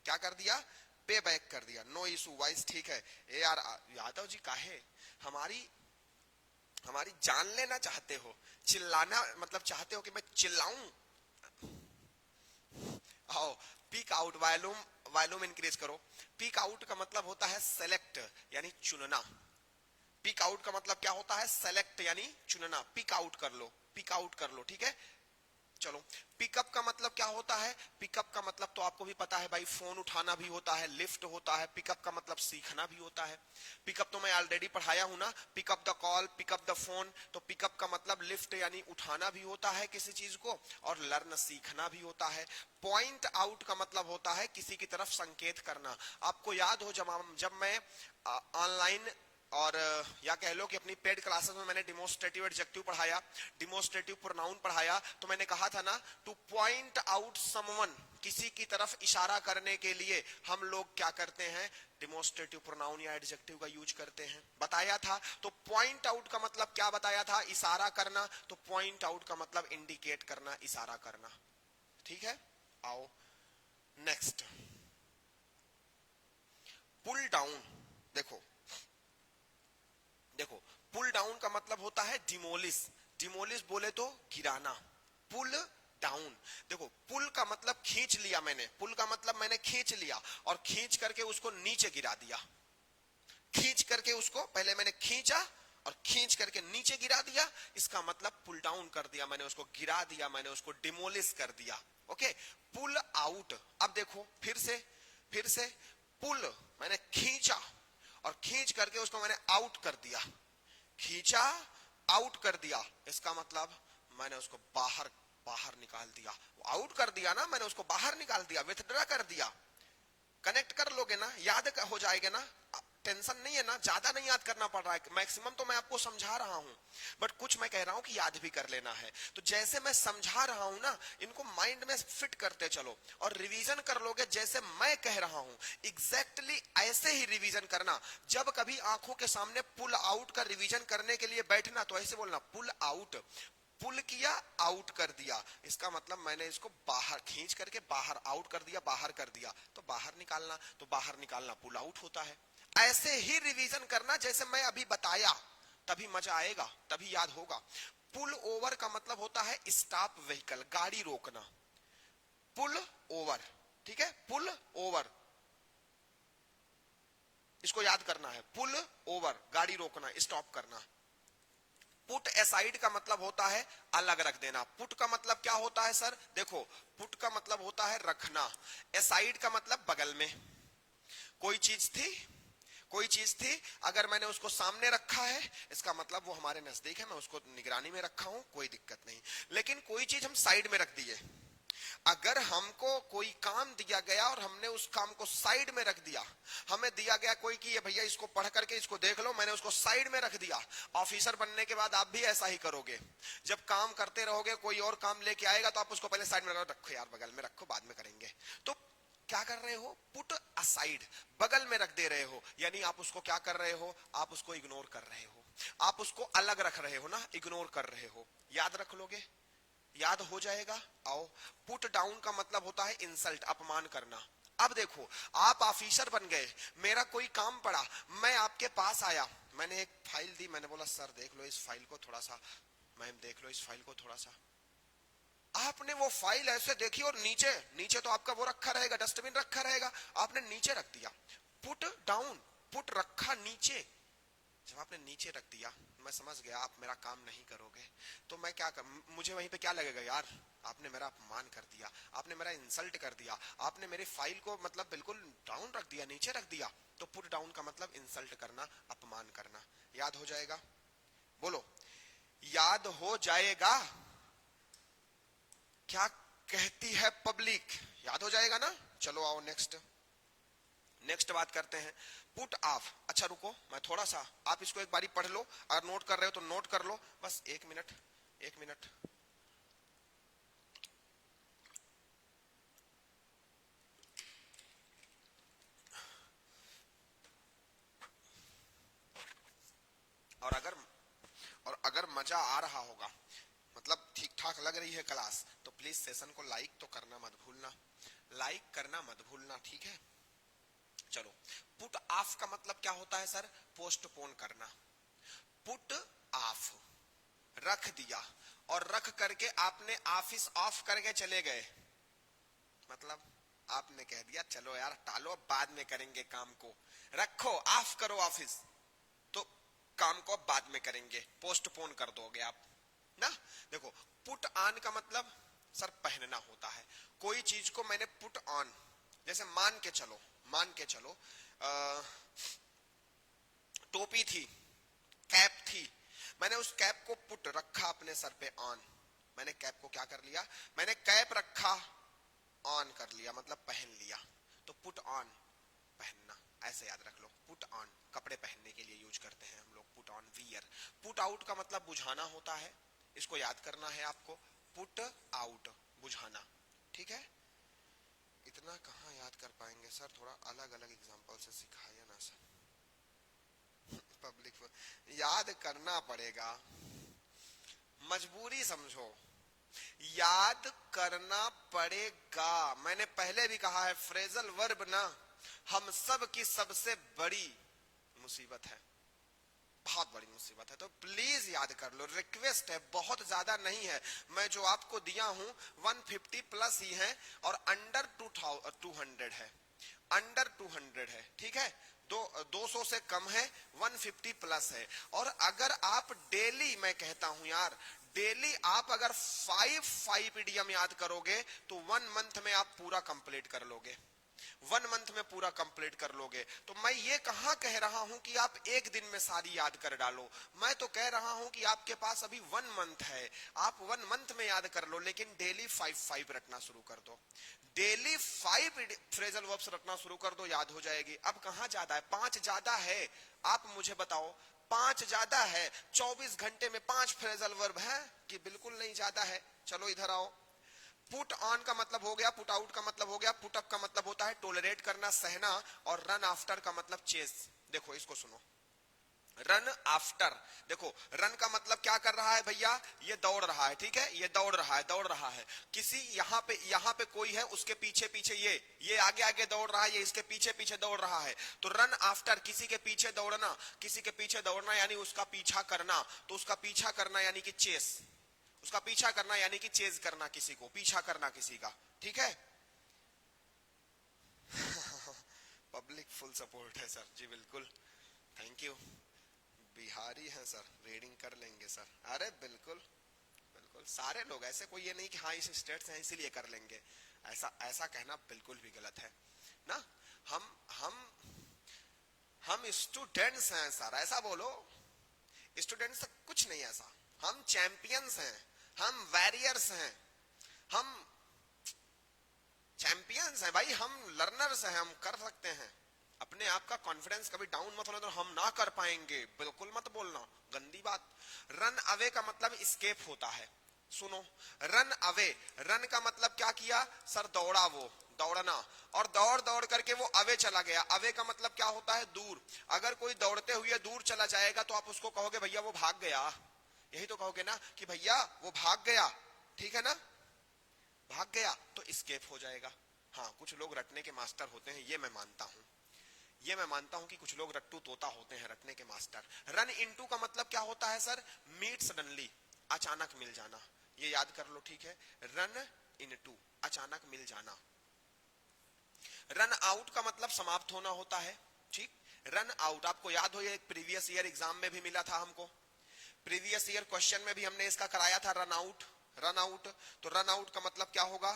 क्या कर दिया? पे बैक कर दिया। नो इशू, वाइस ठीक है। ए यार यादव जी काहे हमारी जान लेना चाहते हो? चिल्लाना मतलब चाहते हो कि मैं चिल्लाऊं? आओ, peak out, volume volume increase करो। पीक आउट का मतलब होता है सेलेक्ट, यानी चुनना। पीक आउट का मतलब क्या होता है? सेलेक्ट यानी चुनना। पिक आउट कर लो, पिक आउट कर लो, ठीक है। चलो, पिकअप का मतलब क्या होता है? पिकअप का मतलब तो आपको भी पता है भाई, फोन उठाना भी होता है, लिफ्ट होता है। पिकअप का मतलब सीखना भी होता है। पिकअप तो मैं ऑलरेडी पढ़ाया हूं ना, pick up the call, pick up the phone. तो पिकअप का मतलब लिफ्ट यानी उठाना भी होता है किसी चीज को, और लर्न सीखना भी होता है। पॉइंट आउट का मतलब होता है किसी की तरफ संकेत करना। आपको याद हो जब मैं ऑनलाइन और या कह लो कि अपनी पेड क्लासेस में मैंने डिमोस्ट्रेटिव एडजेक्टिव पढ़ाया, डिमोस्ट्रेटिव प्रोनाउन पढ़ाया, तो मैंने कहा था ना, टू पॉइंट आउट समवन, किसी की तरफ इशारा करने के लिए हम लोग क्या करते हैं? डिमोस्ट्रेटिव प्रोनाउन या एडजेक्टिव का यूज करते हैं, बताया था। तो पॉइंट आउट का मतलब क्या बताया था? इशारा करना। तो पॉइंट आउट का मतलब इंडिकेट करना, इशारा करना, ठीक है। आओ नेक्स्ट, पुल डाउन। देखो देखो, पुल डाउन का मतलब होता है डिमोलिश। डिमोलिश बोले तो गिराना, पुल डाउन। देखो, पुल का मतलब खींच लिया मैंने, पुल का मतलब मैंने खींच लिया, और खींच करके उसको नीचे गिरा दिया। खींच करके उसको पहले मैंने खींचा और खींच करके नीचे गिरा दिया, इसका मतलब पुल डाउन कर दिया मैंने, उसको गिरा दिया मैंने, उसको डिमोलिश कर दिया। Okay, pull out. अब देखो फिर से पुल मैंने खींचा और खींच करके उसको मैंने आउट कर दिया, खींचा आउट कर दिया, इसका मतलब मैंने उसको बाहर बाहर निकाल दिया। आउट कर दिया ना, मैंने उसको बाहर निकाल दिया, विथड्रा कर दिया। कनेक्ट कर लोगे ना, याद हो जाएगा ना, टेंशन नहीं है ना, ज्यादा नहीं याद करना पड़ रहा है। मैक्सिमम तो मैं आपको समझा रहा हूं, बट कुछ मैं कह रहा हूं कि याद भी कर लेना है। तो जैसे मैं समझा रहा हूं ना, इनको माइंड में फिट करते चलो और रिवीजन कर लोगे। जैसे मैं कह रहा हूं एग्जैक्टली ऐसे ही रिवीजन करना। जब कभी आंखों के सामने पुल आउट का रिवीजन करने के लिए बैठना, तो ऐसे बोलना, पुल आउट। पुल किया, आउट कर दिया, इसका मतलब मैंने इसको बाहर खींच करके बाहर आउट कर दिया, बाहर कर दिया। तो बाहर निकालना, तो बाहर निकालना पुल आउट होता है। ऐसे ही रिवीजन करना जैसे मैं अभी बताया, तभी मजा आएगा, तभी याद होगा। पुल ओवर का मतलब होता है स्टॉप व्हीकल, गाड़ी रोकना। पुल ओवर, ठीक है, पुल ओवर, इसको याद करना है। पुल ओवर, गाड़ी रोकना, स्टॉप करना। पुट एसाइड का मतलब होता है अलग रख देना। पुट का मतलब क्या होता है सर? देखो, पुट का मतलब होता है रखना, एसाइड का मतलब बगल में। कोई चीज थी, अगर मैंने उसको सामने रखा है, इसका मतलब वो हमारे नजदीक है, मैं उसको निगरानी में रखा हूं, कोई दिक्कत नहीं। लेकिन कोई चीज हम साइड में रख दिए, अगर हमको कोई काम दिया गया और हमने उस काम को साइड में रख दिया, हमें दिया गया कोई कि ये भैया इसको पढ़ करके इसको देख लो, मैंने उसको साइड में रख दिया। ऑफिसर बनने के बाद आप भी ऐसा ही करोगे। जब काम करते रहोगे, कोई और काम लेके आएगा तो आप उसको पहले साइड में रखो, यार बगल में रखो, बाद में करेंगे। तो क्या कर रहे हो? पुट असाइड, बगल में रख दे रहे हो, यानी आप उसको क्या कर रहे हो? आप उसको इग्नोर कर रहे हो, आप उसको अलग रख रहे हो ना, इग्नोर कर रहे हो। याद रख लोगे, याद हो जाएगा। आओ, पुट डाउन का मतलब होता है इंसल्ट, अपमान करना। अब देखो, आप ऑफिसर बन गए, मेरा कोई काम पड़ा, मैं आपके पास आया, मैंने एक फाइल दी, मैंने बोला सर देख लो इस फाइल को थोड़ा सा, मैम देख लो इस फाइल को थोड़ा सा। आपने वो फाइल ऐसे देखी और नीचे नीचे तो आपका वो रखा रहेगा, डस्टबिन रखा रहेगा, आपने नीचे रख दिया। पुट डाउन, पुट रखा नीचे। जब आपने नीचे रख दिया, मैं समझ गया आप मेरा काम नहीं करोगे, तो मैं क्या कर, मुझे वहीं पे क्या लगेगा, यार आपने मेरा अपमान कर दिया, आपने मेरा इंसल्ट कर दिया, आपने मेरी फाइल को मतलब बिल्कुल डाउन रख दिया, नीचे रख दिया। तो पुट डाउन का मतलब इंसल्ट करना, अपमान करना। याद हो जाएगा? बोलो, याद हो जाएगा? क्या कहती है पब्लिक? याद हो जाएगा ना? चलो आओ नेक्स्ट बात करते हैं, पुट ऑफ। अच्छा रुको, मैं थोड़ा सा, आप इसको एक बारी पढ़ लो, अगर नोट कर रहे हो तो नोट कर लो, बस एक मिनट। और अगर मजा आ रहा होगा, मतलब ठीक ठाक लग रही है क्लास, तो प्लीज सेशन को लाइक तो करना मत भूलना, लाइक करना मत भूलना, ठीक है? चलो, पुट ऑफ का मतलब क्या होता है सर? पोस्टपोन करना। पुट ऑफ, रख दिया, और रख करके आपने ऑफिस ऑफ करके चले गए, मतलब आपने कह दिया चलो यार टालो, बाद में करेंगे काम को, रखो, ऑफ करो ऑफिस, तो काम को बाद में करेंगे, पोस्टपोन कर दोगे आप ना। देखो, पुट ऑन का मतलब सर पहनना होता है। कोई चीज को मैंने पुट ऑन, जैसे मान के चलो टोपी थी, कैप थी, मैंने उस कैप को पुट रखा अपने सर पे ऑन, मैंने कैप को क्या कर लिया, मैंने कैप रखा, ऑन कर लिया, मतलब पहन लिया। तो पुट ऑन, पहनना, ऐसे याद रख लो। पुट ऑन कपड़े पहनने के लिए यूज करते हैं हम लोग, put on wear. Put out का मतलब बुझाना होता है, इसको याद करना है आपको, पुट आउट, बुझाना, ठीक है? इतना कहाँ याद कर पाएंगे सर, थोड़ा अलग अलग एग्जांपल से सिखाया ना सर। पब्लिक याद करना पड़ेगा, मजबूरी समझो, याद करना पड़ेगा। मैंने पहले भी कहा है, फ्रेजल वर्ब ना हम सब की सबसे बड़ी मुसीबत है, बहुत बड़ी मुसीबत है। तो प्लीज याद कर लो, रिक्वेस्ट है, बहुत ज्यादा नहीं है, मैं जो आपको दिया हूं 150 प्लस ही है, और अंडर 200 है, अंडर 200 है, ठीक है? 200 से कम है, 150 प्लस है। और अगर आप डेली, मैं कहता हूं यार, डेली आप अगर 5 इडियम याद करोगे तो 1 मंथ में आप पूरा कंप्लीट कर लोगे, 1 मंथ में पूरा कंप्लीट कर लोगे। तो मैं ये कहां कह रहा हूं कि आप एक दिन में सारी याद कर डालो, मैं तो कह रहा हूं कि आपके पास अभी 1 मंथ है, आप 1 मंथ में याद कर लो, लेकिन डेली 5 रटना शुरू कर दो, डेली 5 फ्रेजल वर्ब्स रटना शुरू कर दो, याद हो जाएगी। अब कहां ज्यादा है? 5 ज्यादा है? आप मुझे बताओ, 5 ज्यादा है? 24 घंटे में 5 फ्रेजल वर्ब है कि बिल्कुल नहीं ज्यादा है? चलो इधर आओ, पुट ऑन का मतलब हो गया, पुट आउट का मतलब हो गया, पुट अप का मतलब होता है टोलरेट करना, सहना, और रन आफ्टर का मतलब चेस। देखो इसको सुनो, रन आफ्टर, देखो रन का मतलब क्या कर रहा है भैया, ये दौड़ रहा है, ठीक है, ये दौड़ रहा है, किसी यहाँ पे कोई है, उसके पीछे पीछे ये आगे आगे दौड़ रहा है, ये इसके पीछे पीछे दौड़ रहा है। तो रन आफ्टर, किसी के पीछे दौड़ना, किसी के पीछे दौड़ना यानी उसका पीछा करना, तो उसका पीछा करना यानी कि चेस, उसका पीछा करना यानी कि चेज करना, किसी को पीछा करना किसी का, ठीक है? पब्लिक फुल सपोर्ट है सर जी, बिल्कुल, थैंक यू। बिहारी हैं सर, रीडिंग कर लेंगे सर, अरे बिल्कुल बिल्कुल, सारे लोग ऐसे, कोई ये नहीं कि हाँ इस स्टेट से हैं इसीलिए कर लेंगे, ऐसा ऐसा कहना बिल्कुल भी गलत है ना। हम स्टूडेंट्स हैं सर, ऐसा बोलो, स्टूडेंट्स से कुछ नहीं ऐसा, हम चैंपियंस हैं, हम वॉरियर्स हैं, हम चैंपियंस हैं भाई, हम लर्नर्स हैं, हम कर सकते हैं। अपने आप का कॉन्फिडेंस कभी डाउन मत होना, तो हम ना कर पाएंगे, बिल्कुल मत बोलना, गंदी बात। रन अवे का मतलब स्केप होता है, सुनो, रन अवे, रन का मतलब क्या किया सर, दौड़ा, वो दौड़ना, और दौड़ दौड़ करके वो अवे चला गया। अवे का मतलब क्या होता है, दूर। अगर कोई दौड़ते हुए दूर चला जाएगा तो आप उसको कहोगे भैया वो भाग गया, यही तो कहोगे ना कि भैया वो भाग गया, ठीक है ना, भाग गया तो स्केप हो जाएगा। हाँ, कुछ लोग रटने के मास्टर होते हैं, ये मैं मानता हूं, ये मैं मानता हूं कि कुछ लोग रट्टू तोता होते हैं, रटने के मास्टर। रन इनटू का मतलब क्या होता है सर, मीट सडनली, अचानक मिल जाना, ये याद कर लो, ठीक है? रन इनटू, अचानक मिल जाना। रन आउट का मतलब समाप्त होना होता है, ठीक? रन आउट आपको याद हो, ये एक प्रीवियस ईयर एग्जाम में भी मिला था हमको। प्रीवियस ईयर क्वेश्चन में भी हमने इसका कराया था रन आउट। रन आउट, तो रन आउट का मतलब क्या होगा?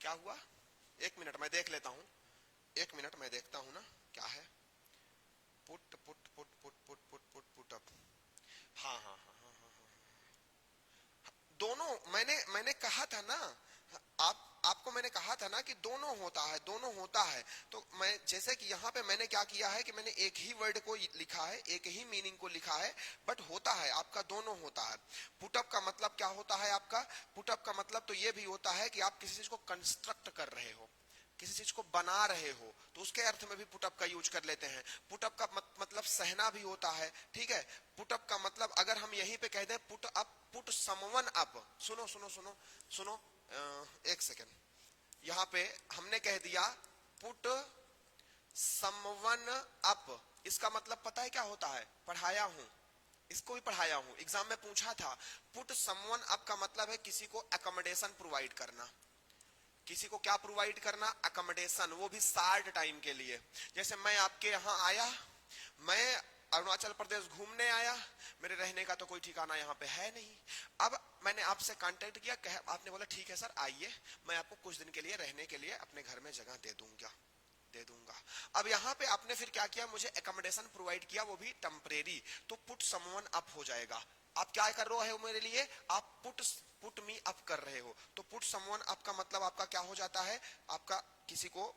क्या हुआ? एक मिनट मैं देख लेता हूं, एक मिनट मैं देखता हूं ना क्या है। Put put put put put put put put up, हाँ हाँ हाँ हाँ हाँ हाँ, दोनों मैंने कहा था ना, आपको मैंने कहा था ना कि दोनों होता है, दोनों होता है। तो मैं जैसे कि यहाँ पे मैंने क्या किया है कि मैंने एक ही वर्ड को लिखा है, एक ही मीनिंग को लिखा है, बट होता है आपका दोनों होता है। पुटअप का मतलब क्या होता है आपका? पुटअप का मतलब तो ये भी होता है कि आप किसी चीज को कंस्ट्रक्ट कर रहे हो, किसी चीज को बना रहे हो, तो उसके अर्थ में भी पुटअप का यूज कर लेते हैं। पुटअप का मतलब सहना भी होता है, ठीक है। पुटअप का मतलब अगर हम यहीं पे कह दें put up, put someone up, सुनो सुनो सुनो सुनो, एक सेकेंड, यहाँ पे हमने कह दिया पुट समवन अप, इसका मतलब पता है क्या होता है? पढ़ाया हूं, इसको भी पढ़ाया हूं, एग्जाम में पूछा था। पुट समवन अप का मतलब है किसी को अकोमोडेशन प्रोवाइड करना। किसी को क्या प्रोवाइड करना? अकोमोडेशन, वो भी शार्ट टाइम के लिए। जैसे मैं आपके यहाँ आया, मैं अरुणाचल प्रदेश घूमने आया, मेरे रहने का तो कोई ठिकाना यहाँ पे है नहीं। अब मैंने आपसे कांटेक्ट किया, आपने बोला ठीक है सर आइए, मैं आपको कुछ दिन के लिए रहने के लिए अपने घर में जगह दे दूंगा। अब यहाँ पे आपने फिर क्या किया? मुझे एकोमोडेशन प्रोवाइड किया, वो भी टेम्परेरी, तो पुट समवन अप हो जाएगा। आप क्या कर रहे हो मेरे लिए? आप पुट मी अप कर रहे हो। तो पुट समवन अप का मतलब आपका क्या हो जाता है? आपका किसी को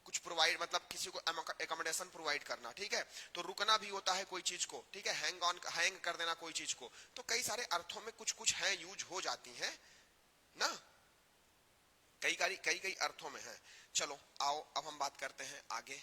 कुछ प्रोवाइड, मतलब किसी को एकोमोडेशन प्रोवाइड करना, ठीक है। तो रुकना भी होता है कोई चीज को, ठीक है, हैंग कर देना कोई चीज को। तो कई सारे अर्थों में कुछ कुछ है यूज हो जाती हैं ना, कई अर्थों में है। चलो आओ अब हम बात करते हैं आगे।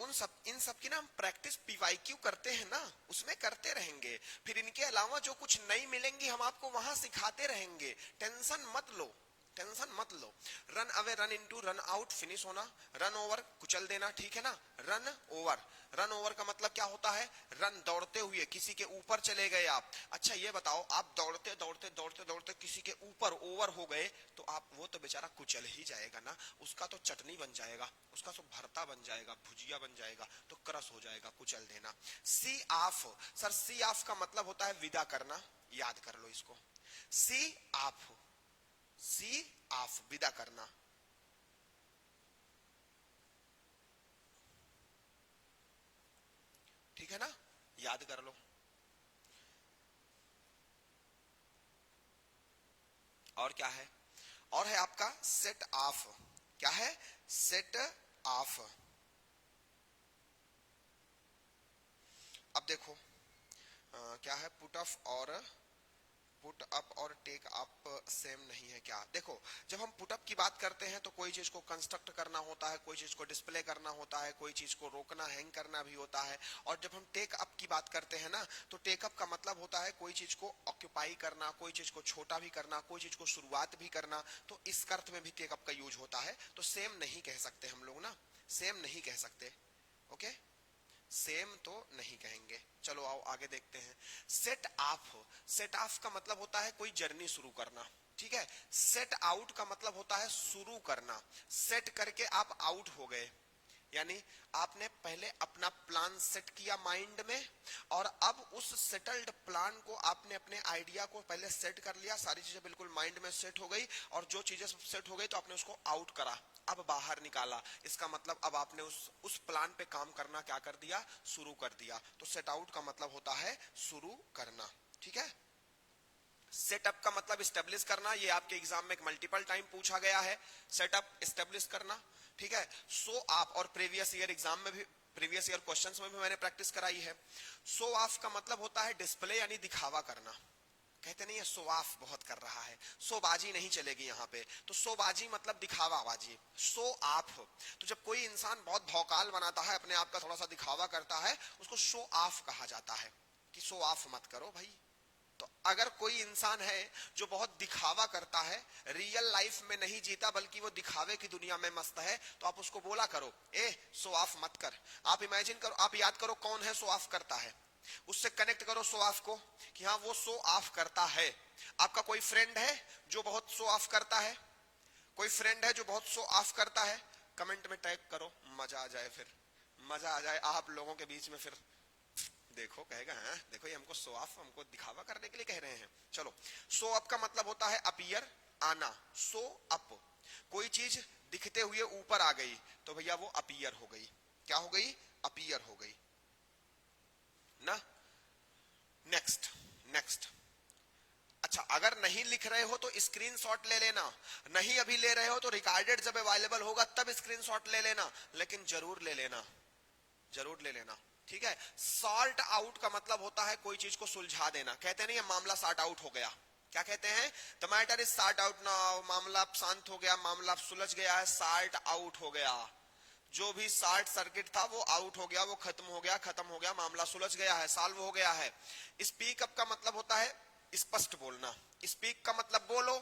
इन सब की ना हम प्रैक्टिस पीवाईक्यू करते हैं ना, उसमें करते रहेंगे। फिर इनके अलावा जो कुछ नई मिलेंगी हम आपको वहां सिखाते रहेंगे, टेंशन मत लो, टेंशन मत लो। Run away, run into, run out, finish होना। रन ओवर, कुचल देना, ठीक है ना। रन ओवर, रन ओवर का मतलब क्या होता है? रन, दौड़ते हुए, किसी के ऊपर चले गए आप। अच्छा ये बताओ, आप दौड़ते दौड़ते दौड़ते दौड़ते किसी के ऊपर ओवर हो गए, तो आप, वो तो बेचारा कुचल ही जाएगा ना, उसका तो चटनी बन जाएगा, उसका तो भरता बन जाएगा, भुजिया बन जाएगा, तो क्रश हो जाएगा, कुचल देना। सी ऑफ, सर सी ऑफ का मतलब होता है विदा करना, याद कर लो इसको। सी ऑफ, सी ऑफ, विदा करना। ठीक है ना, याद कर लो। और क्या है? और है आपका सेट ऑफ। क्या है? Set of. अब देखो क्या है, पुट ऑफ और पुट अप और टेक अप सेम नहीं है क्या? देखो, जब हम पुट अप की बात करते हैं तो कोई चीज को कंस्ट्रक्ट करना होता है, कोई चीज को डिस्प्ले करना होता है, कोई चीज को रोकना, हैंग करना भी होता है। और जब हम टेक अप की बात करते हैं ना, तो टेक अप का मतलब होता है कोई चीज को ऑक्यूपाई करना, कोई चीज को छोटा भी करना, कोई चीज को शुरुआत भी करना। तो इस अर्थ में भी टेक अप का यूज होता है। तो सेम नहीं कह सकते हम लोग ना, सेम नहीं कह सकते, ओके, सेम तो नहीं कहेंगे। चलो आओ आगे देखते हैं। सेट ऑफ, सेट ऑफ का मतलब होता है कोई जर्नी शुरू करना, ठीक है। सेट आउट का मतलब होता है शुरू करना। सेट करके आप आउट हो गए, यानी आपने पहले अपना प्लान सेट किया माइंड में, और अब उस सेटल्ड प्लान को आपने, अपने आइडिया को पहले सेट कर लिया, सारी चीजें बिल्कुल माइंड में सेट हो गई, और जो चीजें सेट हो गई तो आपने उसको आउट करा, अब बाहर निकाला। इसका मतलब अब आपने उस प्लान पे काम करना क्या कर दिया? शुरू कर दिया। तो सेट आउट का मतलब होता है शुरू करना, ठीक है। सेटअप का मतलब स्टेब्लिश करना, ये आपके एग्जाम में मल्टीपल टाइम पूछा गया है, सेटअप स्टेब्लिश करना, ठीक है। सो आप, और प्रीवियस ईयर एग्जाम में भी, प्रीवियस ईयर क्वेश्चंस में भी मैंने प्रैक्टिस कराई है। शो ऑफ का मतलब होता है डिस्प्ले, यानी दिखावा करना। कहते नहीं है शो ऑफ बहुत कर रहा है, शोबाजी नहीं चलेगी यहाँ पे। तो शोबाजी मतलब दिखावाबाजी, शो ऑफ। तो जब कोई इंसान बहुत भौकाल बनाता है, अपने आप का थोड़ा सा दिखावा करता है, उसको शो ऑफ कहा जाता है, कि शो ऑफ मत करो भाई। तो अगर कोई इंसान है जो बहुत दिखावा करता है, रियल लाइफ में नहीं जीता बल्कि वो दिखावे की दुनिया में मस्त है, तो आप उसको बोला करो, ए शो ऑफ मत कर। आप इमेजिन करो, आप याद करो कौन है शो ऑफ करता है, उससे कनेक्ट करो शो ऑफ को, कि हाँ वो शो ऑफ करता है। आपका कोई फ्रेंड है जो बहुत शो ऑफ करता है? कोई फ्रेंड है जो बहुत शो ऑफ करता है? कमेंट में टैग करो, मजा आ जाए, फिर मजा आ जाए आप लोगों के बीच में, फिर देखो कहेगा हाँ देखो ये हमको शो ऑफ, हमको दिखावा करने के लिए कह रहे हैं। चलो, शो अप का मतलब होता है अपीयर, आना। शो अप, कोई चीज दिखते हुए ऊपर आ गई तो भैया वो अपीयर हो गई। क्या हो गई? अपीयर हो गई ना। Next next. अच्छा, अगर नहीं लिख रहे हो तो स्क्रीनशॉट ले लेना, नहीं अभी ले रहे हो तो रिकॉर्डेड जब अवेलेबल होगा तब स्क्रीनशॉट ले लेना, लेकिन जरूर ले लेना, जरूर ले लेना, ठीक है। सॉर्ट आउट का मतलब होता है कोई चीज को सुलझा देना। कहते नहीं है मामला सॉर्ट आउट हो गया, क्या कहते हैं? The matter is sort out now, मामला शांत हो गया, मामला सुलझ गया है, सॉर्ट आउट हो गया। जो भी शॉर्ट सर्किट था वो आउट हो गया, वो खत्म हो गया, खत्म हो गया, मामला सुलझ गया है, सॉल्व हो गया है। स्पीक अप का मतलब होता है स्पष्ट बोलना। स्पीक का मतलब बोलो,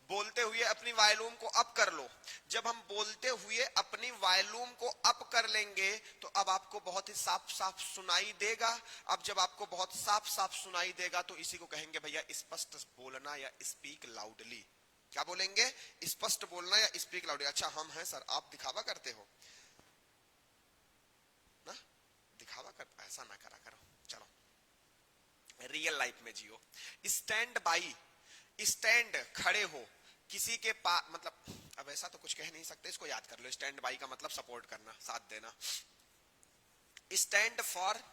बोलते हुए अपनी वॉल्यूम को अप कर लो। जब हम बोलते हुए अपनी वॉल्यूम को अप कर लेंगे तो अब आपको बहुत ही साफ साफ सुनाई देगा। अब जब आपको बहुत साफ साफ सुनाई देगा तो इसी को कहेंगे भैया स्पष्ट बोलना या स्पीक लाउडली। क्या बोलेंगे? स्पष्ट बोलना या स्पीक लाउडली। अच्छा हम हैं सर, आप दिखावा करते हो ना, दिखावा कर, ऐसा ना करा करो। चलो रियल लाइफ में जियो। स्टैंड बाई, स्टैंड खड़े हो, किसी के पास, मतलब अब ऐसा तो कुछ कह नहीं सकते, इसको याद कर लो। स्टैंड बाई का मतलब सपोर्ट करना, साथ देना। स्टैंड फॉर,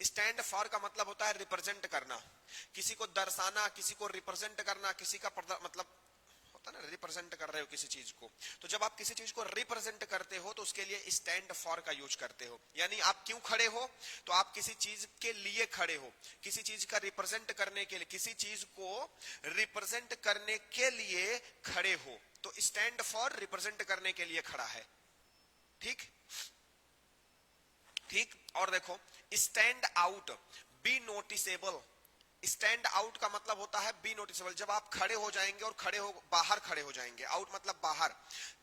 स्टैंड फॉर का मतलब होता है रिप्रेजेंट करना, किसी को दर्शाना, किसी को रिप्रेजेंट करना, किसी का मतलब होता ना, रिप्रेजेंट कर रहे हो किसी चीज को। तो जब आप किसी चीज को रिप्रेजेंट करते हो तो उसके लिए स्टैंड फॉर का यूज करते हो। यानी आप क्यों खड़े हो? तो आप किसी चीज के लिए खड़े हो, किसी चीज का रिप्रेजेंट करने के लिए, किसी चीज को रिप्रेजेंट करने के लिए खड़े हो। तो स्टैंड फॉर रिप्रेजेंट करने के लिए खड़ा है, ठीक ठीक। और देखो stand out, be noticeable. Stand out का मतलब होता है बी नोटिसेबल, जब आप खड़े हो जाएंगे और खड़े हो, बाहर खड़े हो जाएंगे। आउट मतलब बाहर।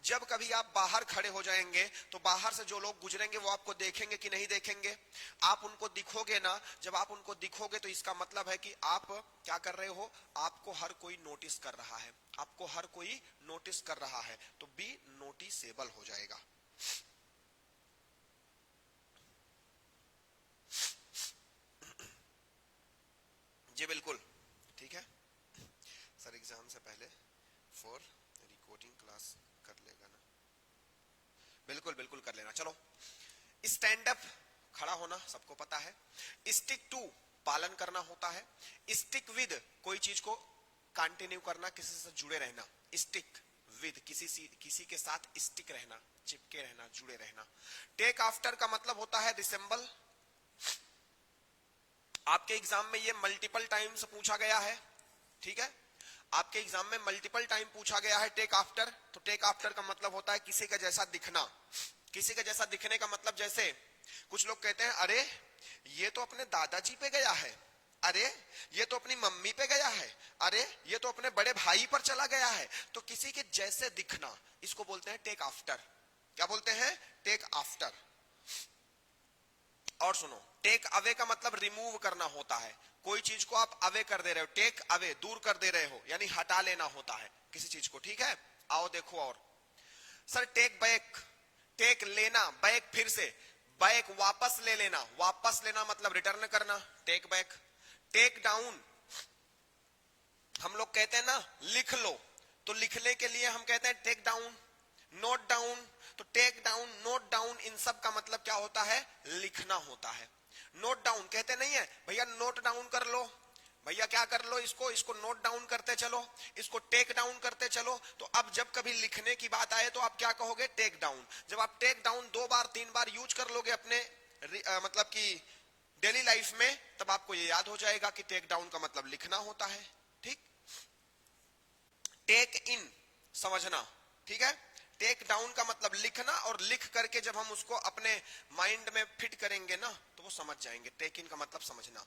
जब कभी आप बाहर खड़े हो जाएंगे तो बाहर से जो लोग गुजरेंगे वो आपको देखेंगे कि नहीं देखेंगे? आप उनको दिखोगे ना। जब आप उनको दिखोगे तो इसका मतलब है कि आप क्या कर रहे हो? आपको हर कोई नोटिस कर रहा है, आपको हर कोई नोटिस कर रहा है, तो बी नोटिसेबल हो जाएगा। जी बिल्कुल, ठीक है सर। एग्जाम से पहले फॉर रिकॉर्डिंग क्लास कर लेगा ना? बिल्कुल बिल्कुल कर लेना। चलो, स्टैंड अप खड़ा होना सबको पता है। स्टिक टू पालन करना होता है। स्टिक विद कोई चीज को कंटिन्यू करना, किसी से जुड़े रहना। स्टिक विद किसी के साथ स्टिक रहना, चिपके रहना, जुड़े रहना। टेक आफ्टर का मतलब होता है रिसेंबल। आपके एग्जाम में ये मल्टीपल टाइम्स पूछा गया है, ठीक है। आपके एग्जाम में मल्टीपल टाइम पूछा गया है टेक आफ्टर। तो टेक आफ्टर का मतलब होता है किसी का जैसा दिखना। किसी का जैसा दिखने का मतलब जैसे कुछ लोग कहते हैं अरे ये तो अपने दादाजी पे गया है, अरे ये तो अपनी मम्मी पे गया है, अरे ये तो अपने बड़े भाई पर चला गया है। तो किसी के जैसे दिखना, इसको बोलते हैं टेक आफ्टर। क्या बोलते हैं? Take after. और सुनो, टेक अवे का मतलब रिमूव करना होता है। कोई चीज को आप अवे कर दे रहे हो, टेक अवे दूर कर दे रहे हो, यानी हटा लेना होता है किसी चीज को, ठीक है। आओ देखो, और सर टेक बैक, टेक लेना, बैक फिर से, बैक वापस ले लेना, वापस लेना मतलब रिटर्न करना, टेक बैक। टेक डाउन, हम लोग कहते हैं ना लिख लो, तो लिखने के लिए हम कहते हैं टेक डाउन। नोट डाउन, तो टेक डाउन, नोट डाउन, इन सब का मतलब क्या होता है? लिखना होता है। नोट डाउन कहते नहीं है भैया नोट डाउन कर लो, भैया क्या कर लो, इसको नोट डाउन करते चलो, इसको टेक डाउन करते चलो। तो अब जब कभी लिखने की बात आए तो आप क्या कहोगे? Take down. जब आप टेक डाउन 2 बार 3 बार यूज कर लोगे अपने मतलब कि डेली लाइफ में, तब आपको ये याद हो जाएगा कि टेक डाउन का मतलब लिखना होता है, ठीक। टेक इन समझना, ठीक है। टेक डाउन का मतलब लिखना, और लिख करके जब हम उसको अपने माइंड में फिट करेंगे ना तो वो समझ जाएंगे। टेक इन का मतलब समझना।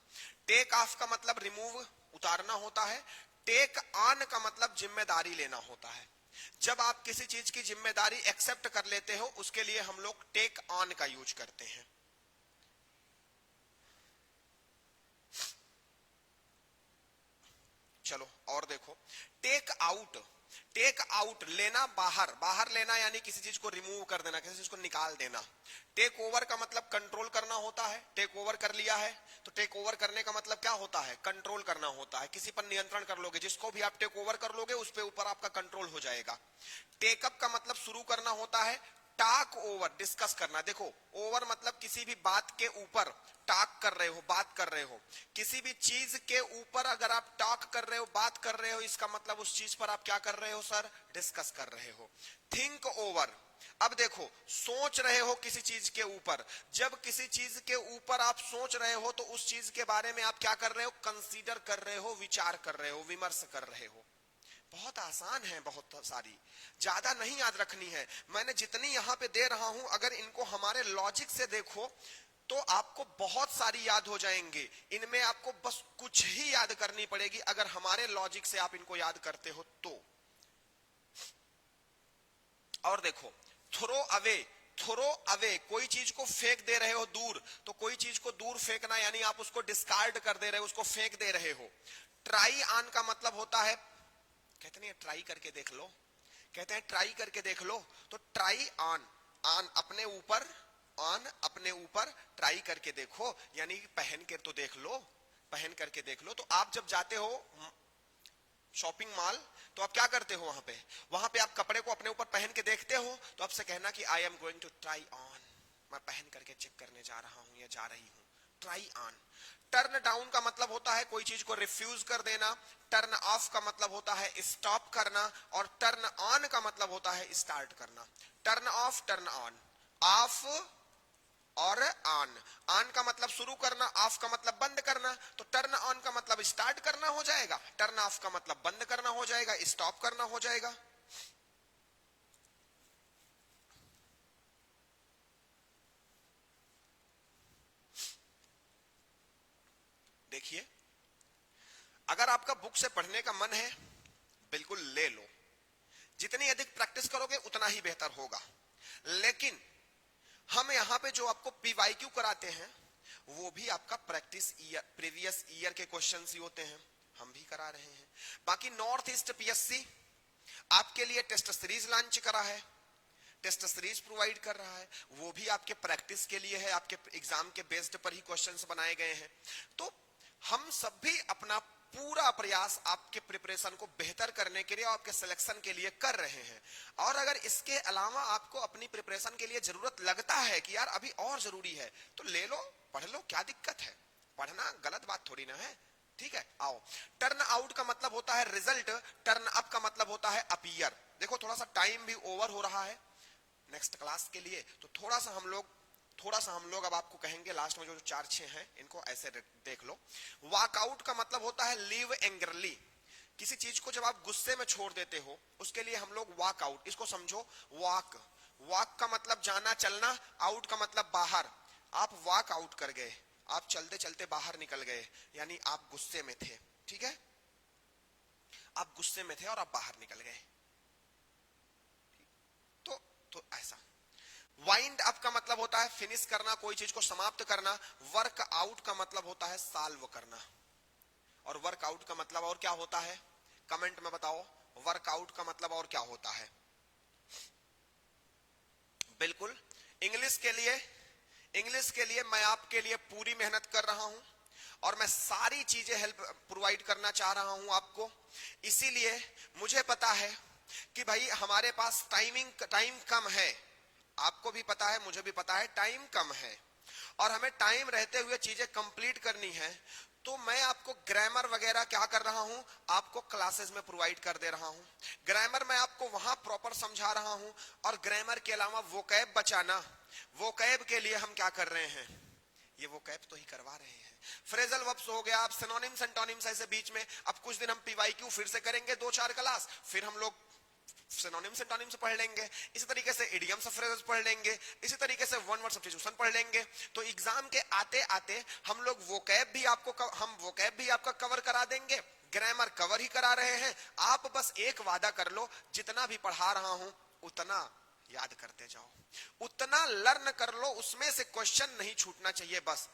टेक ऑफ का मतलब रिमूव, उतारना होता है। टेक ऑन का मतलब जिम्मेदारी लेना होता है। जब आप किसी चीज की जिम्मेदारी एक्सेप्ट कर लेते हो उसके लिए हम लोग टेक ऑन का यूज करते हैं। चलो और देखो, टेक आउट टेक आउट लेना, बाहर, बाहर लेना यानी किसी चीज को रिमूव कर देना, किसी चीज को निकाल देना। टेक ओवर का मतलब कंट्रोल करना होता है। टेक ओवर कर लिया है तो टेक ओवर करने का मतलब क्या होता है? कंट्रोल करना होता है। किसी पर नियंत्रण कर लोगे, जिसको भी आप टेक ओवर कर लोगे उस पे ऊपर आपका कंट्रोल हो जाएगा। टेकअप का मतलब शुरू करना होता है। टॉक ओवर डिस्कस करना। देखो ओवर मतलब किसी भी बात के ऊपर टॉक कर रहे हो, बात कर रहे हो। किसी भी चीज के ऊपर अगर आप टॉक कर रहे हो, बात कर रहे हो, इसका मतलब उस चीज पर आप क्या कर रहे हो सर? डिस्कस कर रहे हो। थिंक ओवर, अब देखो सोच रहे हो किसी चीज के ऊपर। जब किसी चीज के ऊपर आप सोच रहे हो तो उस चीज के बारे में आप क्या कर रहे हो? कंसीडर कर रहे हो, विचार कर रहे हो, विमर्श कर रहे हो। बहुत आसान है, बहुत सारी, ज्यादा नहीं याद रखनी है। मैंने जितनी यहां पे दे रहा हूं अगर इनको हमारे लॉजिक से देखो तो आपको बहुत सारी याद हो जाएंगे। इनमें आपको बस कुछ ही याद करनी पड़ेगी अगर हमारे लॉजिक से आप इनको याद करते हो तो। और देखो थ्रो अवे, थ्रो अवे, कोई चीज को फेंक दे रहे हो दूर, तो कोई चीज को दूर फेंकना यानी आप उसको डिस्कार्ड कर दे रहे हो, उसको फेंक दे रहे हो। ट्राई ऑन का मतलब होता है, कहते नहीं ट्राई करके देख लो, कहते हैं ट्राई करके देख लो, तो ट्राई ऑन, ऑन अपने ऊपर, ऑन अपने ऊपर, ट्राई करके देखो यानी पहन के तो देख लो, पहन करके देख लो। तो आप जब जाते हो शॉपिंग मॉल तो आप क्या करते हो? वहां पे आप कपड़े को अपने ऊपर पहन के देखते हो तो आपसे कहना कि I am going to try on, मैं पहन करके चेक करने जा रहा हूं या जा रही हूं। Try on. टर्न डाउन का मतलब होता है कोई चीज को रिफ्यूज कर देना। टर्न ऑफ का मतलब होता है स्टॉप करना। और टर्न ऑन का मतलब होता है स्टार्ट करना। Turn off, turn on, of और ऑन। ऑन का मतलब शुरू करना, ऑफ का मतलब बंद करना। तो टर्न ऑन का मतलब स्टार्ट करना हो जाएगा, टर्न ऑफ का मतलब बंद करना हो जाएगा, स्टॉप करना हो जाएगा। देखिए अगर आपका बुक से पढ़ने का मन है बिल्कुल ले लो, जितनी अधिक प्रैक्टिस करोगे उतना ही बेहतर होगा। लेकिन हम यहां पे जो आपको पीवाईक्यू कराते हैं वो भी आपका प्रैक्टिस ईयर, प्रीवियस ईयर के क्वेश्चंस ही होते हैं, हम भी करा रहे हैं। बाकी नॉर्थ ईस्ट पीएससी आपके लिए टेस्ट सीरीज लॉन्च करा है, टेस्ट सीरीज प्रोवाइड कर रहा है, वो भी आपके प्रैक्टिस के लिए है, आपके एग्जाम के बेस्ड पर ही क्वेश्चंस बनाए गए हैं। तो हम सब भी अपना पूरा प्रयास आपके प्रिपरेशन को बेहतर करने के लिए और आपके सिलेक्शन के लिए कर रहे हैं। और अगर इसके अलावा आपको अपनी प्रिपरेशन के लिए जरूरत लगता है कि यार अभी और जरूरी है तो ले लो, पढ़ लो, क्या दिक्कत है? पढ़ना गलत बात थोड़ी ना है, ठीक है। आओ, टर्न आउट का मतलब होता है रिजल्ट, टर्न अप का मतलब होता है अपीयर। देखो थोड़ा सा टाइम भी ओवर हो रहा है नेक्स्ट क्लास के लिए, तो थोड़ा सा हम लोग अब आपको कहेंगे लास्ट में जो 4-6 हैं इनको ऐसे देख लो। वॉकआउट का मतलब होता है लीव एंग्रली। किसी चीज को जब आप गुस्से में छोड़ देते हो उसके लिए हम लोग वॉक आउट, इसको समझो। वॉक, वॉक का मतलब जाना, चलना, आउट का मतलब बाहर। आप वॉक आउट कर गए, आप चलते चलते बाहर निकल गए यानी आप गुस्से में थे, ठीक है, आप गुस्से में थे और आप बाहर निकल गए। तो ऐसा। वाइंड अप का मतलब होता है फिनिश करना, कोई चीज को समाप्त करना। वर्क आउट का मतलब होता है सॉल्व करना। और वर्कआउट का मतलब और क्या होता है? कमेंट में बताओ वर्कआउट का मतलब और क्या होता है। बिल्कुल, इंग्लिश के लिए मैं आपके लिए पूरी मेहनत कर रहा हूं और मैं सारी चीजें हेल्प प्रोवाइड करना चाह रहा हूं आपको। इसीलिए मुझे पता है कि भाई हमारे पास टाइम कम है, आपको भी पता है, मुझे भी पता है टाइम कम है और हमें टाइम रहते हुए चीजें कंप्लीट करनी है। तो मैं आपको ग्रामर वगैरह क्या कर रहा हूं, आपको क्लासेस में प्रोवाइड कर दे रहा हूं। ग्रामर मैं आपको वहां प्रॉपर समझा रहा हूं और ग्रामर के अलावा वोकैब बचाना, वोकैब के लिए हम क्या कर रहे हैं, ये वोकैब तो ही करवा रहे हैं। फ्रेजल वर्ब्स हो गया, आप सिनोनिम्स एंटोनिम्स ऐसे बीच में। अब कुछ दिन हम पीवाईक्यू फिर से करेंगे 2-4 क्लास, फिर हम लोग सिनोनिम्स एंटोनिम्स पढ़ लेंगे, इसी तरीके से इडियम्स ऑफ फ्रेजेस पढ़ लेंगे, इसी तरीके से वन वर्ड सब्स्टिट्यूशन पढ़ लेंगे। तो एग्जाम के आते आते हम लोग वोकैब भी आपका कवर करा देंगे, ग्रामर कवर ही करा रहे हैं। आप बस एक वादा कर लो, जितना भी पढ़ा रहा हूं उतना याद करते जाओ, उतना लर्न कर लो, उसमें से क्वेश्चन नहीं छूटना चाहिए बस,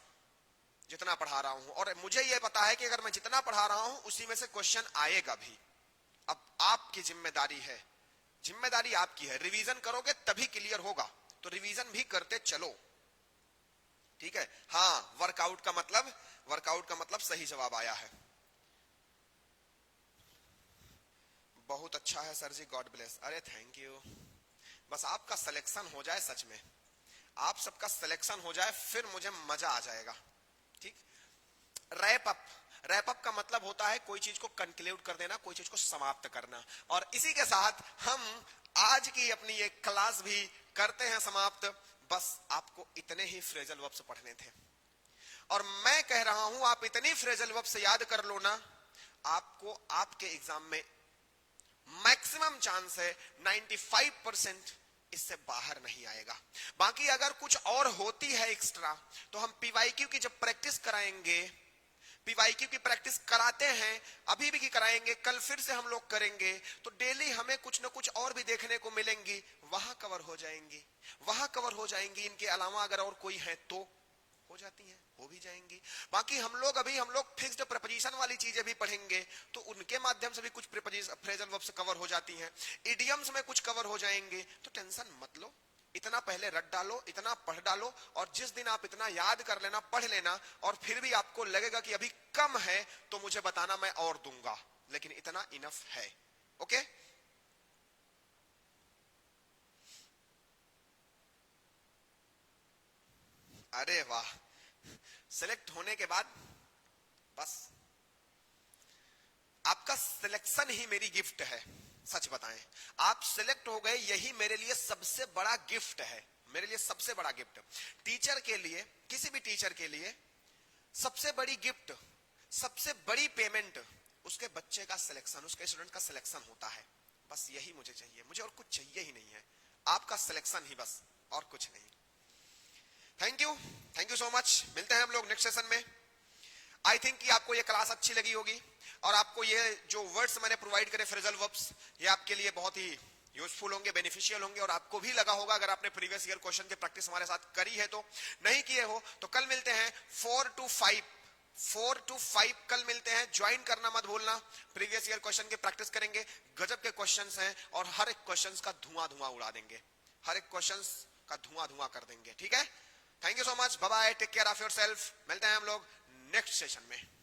जितना पढ़ा रहा हूं। और मुझे यह पता है कि अगर मैं जितना पढ़ा रहा हूं उसी में से क्वेश्चन आएगा भी, अब आपकी जिम्मेदारी है, जिम्मेदारी आपकी है। रिवीजन करोगे तभी क्लियर होगा, तो रिवीजन भी करते चलो, ठीक है। हाँ, वर्कआउट का मतलब सही जवाब आया है। बहुत अच्छा है सर जी, गॉड ब्लेस। अरे थैंक यू। बस आपका सिलेक्शन हो जाए, सच में आप सबका सिलेक्शन हो जाए, फिर मुझे मजा आ जाएगा, ठीक। रैप अप, रैप अप का मतलब होता है कोई चीज को कंक्लूड कर देना, कोई चीज को समाप्त करना। और इसी के साथ हम आज की अपनी ये क्लास भी करते हैं समाप्त। बस आपको इतने ही फ्रेजल वर्ब्स पढ़ने थे, और मैं कह रहा हूं आप इतनी फ्रेजल वर्ब्स याद कर लो ना, आपको आपके एग्जाम में मैक्सिमम चांस है 95% इससे बाहर नहीं आएगा। बाकी अगर कुछ और होती है एक्स्ट्रा, तो हम पीवाईक्यू की जब प्रैक्टिस कराएंगे, पीवाईक्यू की प्रैक्टिस कराते हैं, अभी भी की कराएंगे, कल फिर से हम लोग करेंगे, तो डेली हमें कुछ ना कुछ और भी देखने को मिलेंगी, वहां कवर हो जाएंगी। इनके अलावा अगर और कोई है तो हो जाती हैं, हो भी जाएंगी। बाकी हम लोग फिक्स्ड प्रपोजिशन वाली चीजें भी पढ़ेंगे, तो उनके माध्यम से भी कुछ फ्रेजल वर्ब्स कवर हो जाती हैं, इडियम्स में कुछ कवर हो जाएंगे। तो टेंशन मत लो, इतना पहले रट डालो, इतना पढ़ डालो, और जिस दिन आप इतना याद कर लेना, पढ़ लेना, और फिर भी आपको लगेगा कि अभी कम है, तो मुझे बताना, मैं और दूंगा, लेकिन इतना इनफ है। ओके, अरे वाह, सिलेक्ट होने के बाद बस आपका सिलेक्शन ही मेरी गिफ्ट है। सच बताएं, आप सिलेक्ट हो गए, यही मेरे लिए सबसे बड़ा गिफ्ट है, मेरे लिए सबसे बड़ा गिफ्ट। टीचर के लिए, किसी भी टीचर के लिए सबसे बड़ी गिफ्ट, सबसे बड़ी पेमेंट उसके बच्चे का सिलेक्शन, उसके स्टूडेंट का सिलेक्शन होता है। बस यही मुझे चाहिए, मुझे और कुछ चाहिए ही नहीं है, आपका सिलेक्शन ही बस, और कुछ नहीं। Thank you so much. मिलते हैं हम लोग नेक्स्ट सेशन में। आई थिंक कि आपको ये क्लास अच्छी लगी होगी, और आपको ये जो वर्ड्स मैंने प्रोवाइड करे फ्रेजल वर्ब्स, ये आपके लिए बहुत ही यूजफुल होंगे, बेनिफिशियल होंगे, और आपको भी लगा होगा अगर आपने प्रीवियस ईयर क्वेश्चन की प्रैक्टिस हमारे साथ करी है। तो नहीं किए हो तो कल मिलते हैं 4 to 5 कल मिलते हैं, ज्वाइन करना मत भूलना। प्रीवियस ईयर क्वेश्चन की प्रैक्टिस करेंगे, गजब के क्वेश्चंस हैं, और हर एक क्वेश्चंस का धुआं उड़ा देंगे, हर एक क्वेश्चंस का धुआं कर देंगे, ठीक है। Thank you so much, bye bye, take care of yourself. मिलते हैं हम लोग नेक्स्ट सेशन में।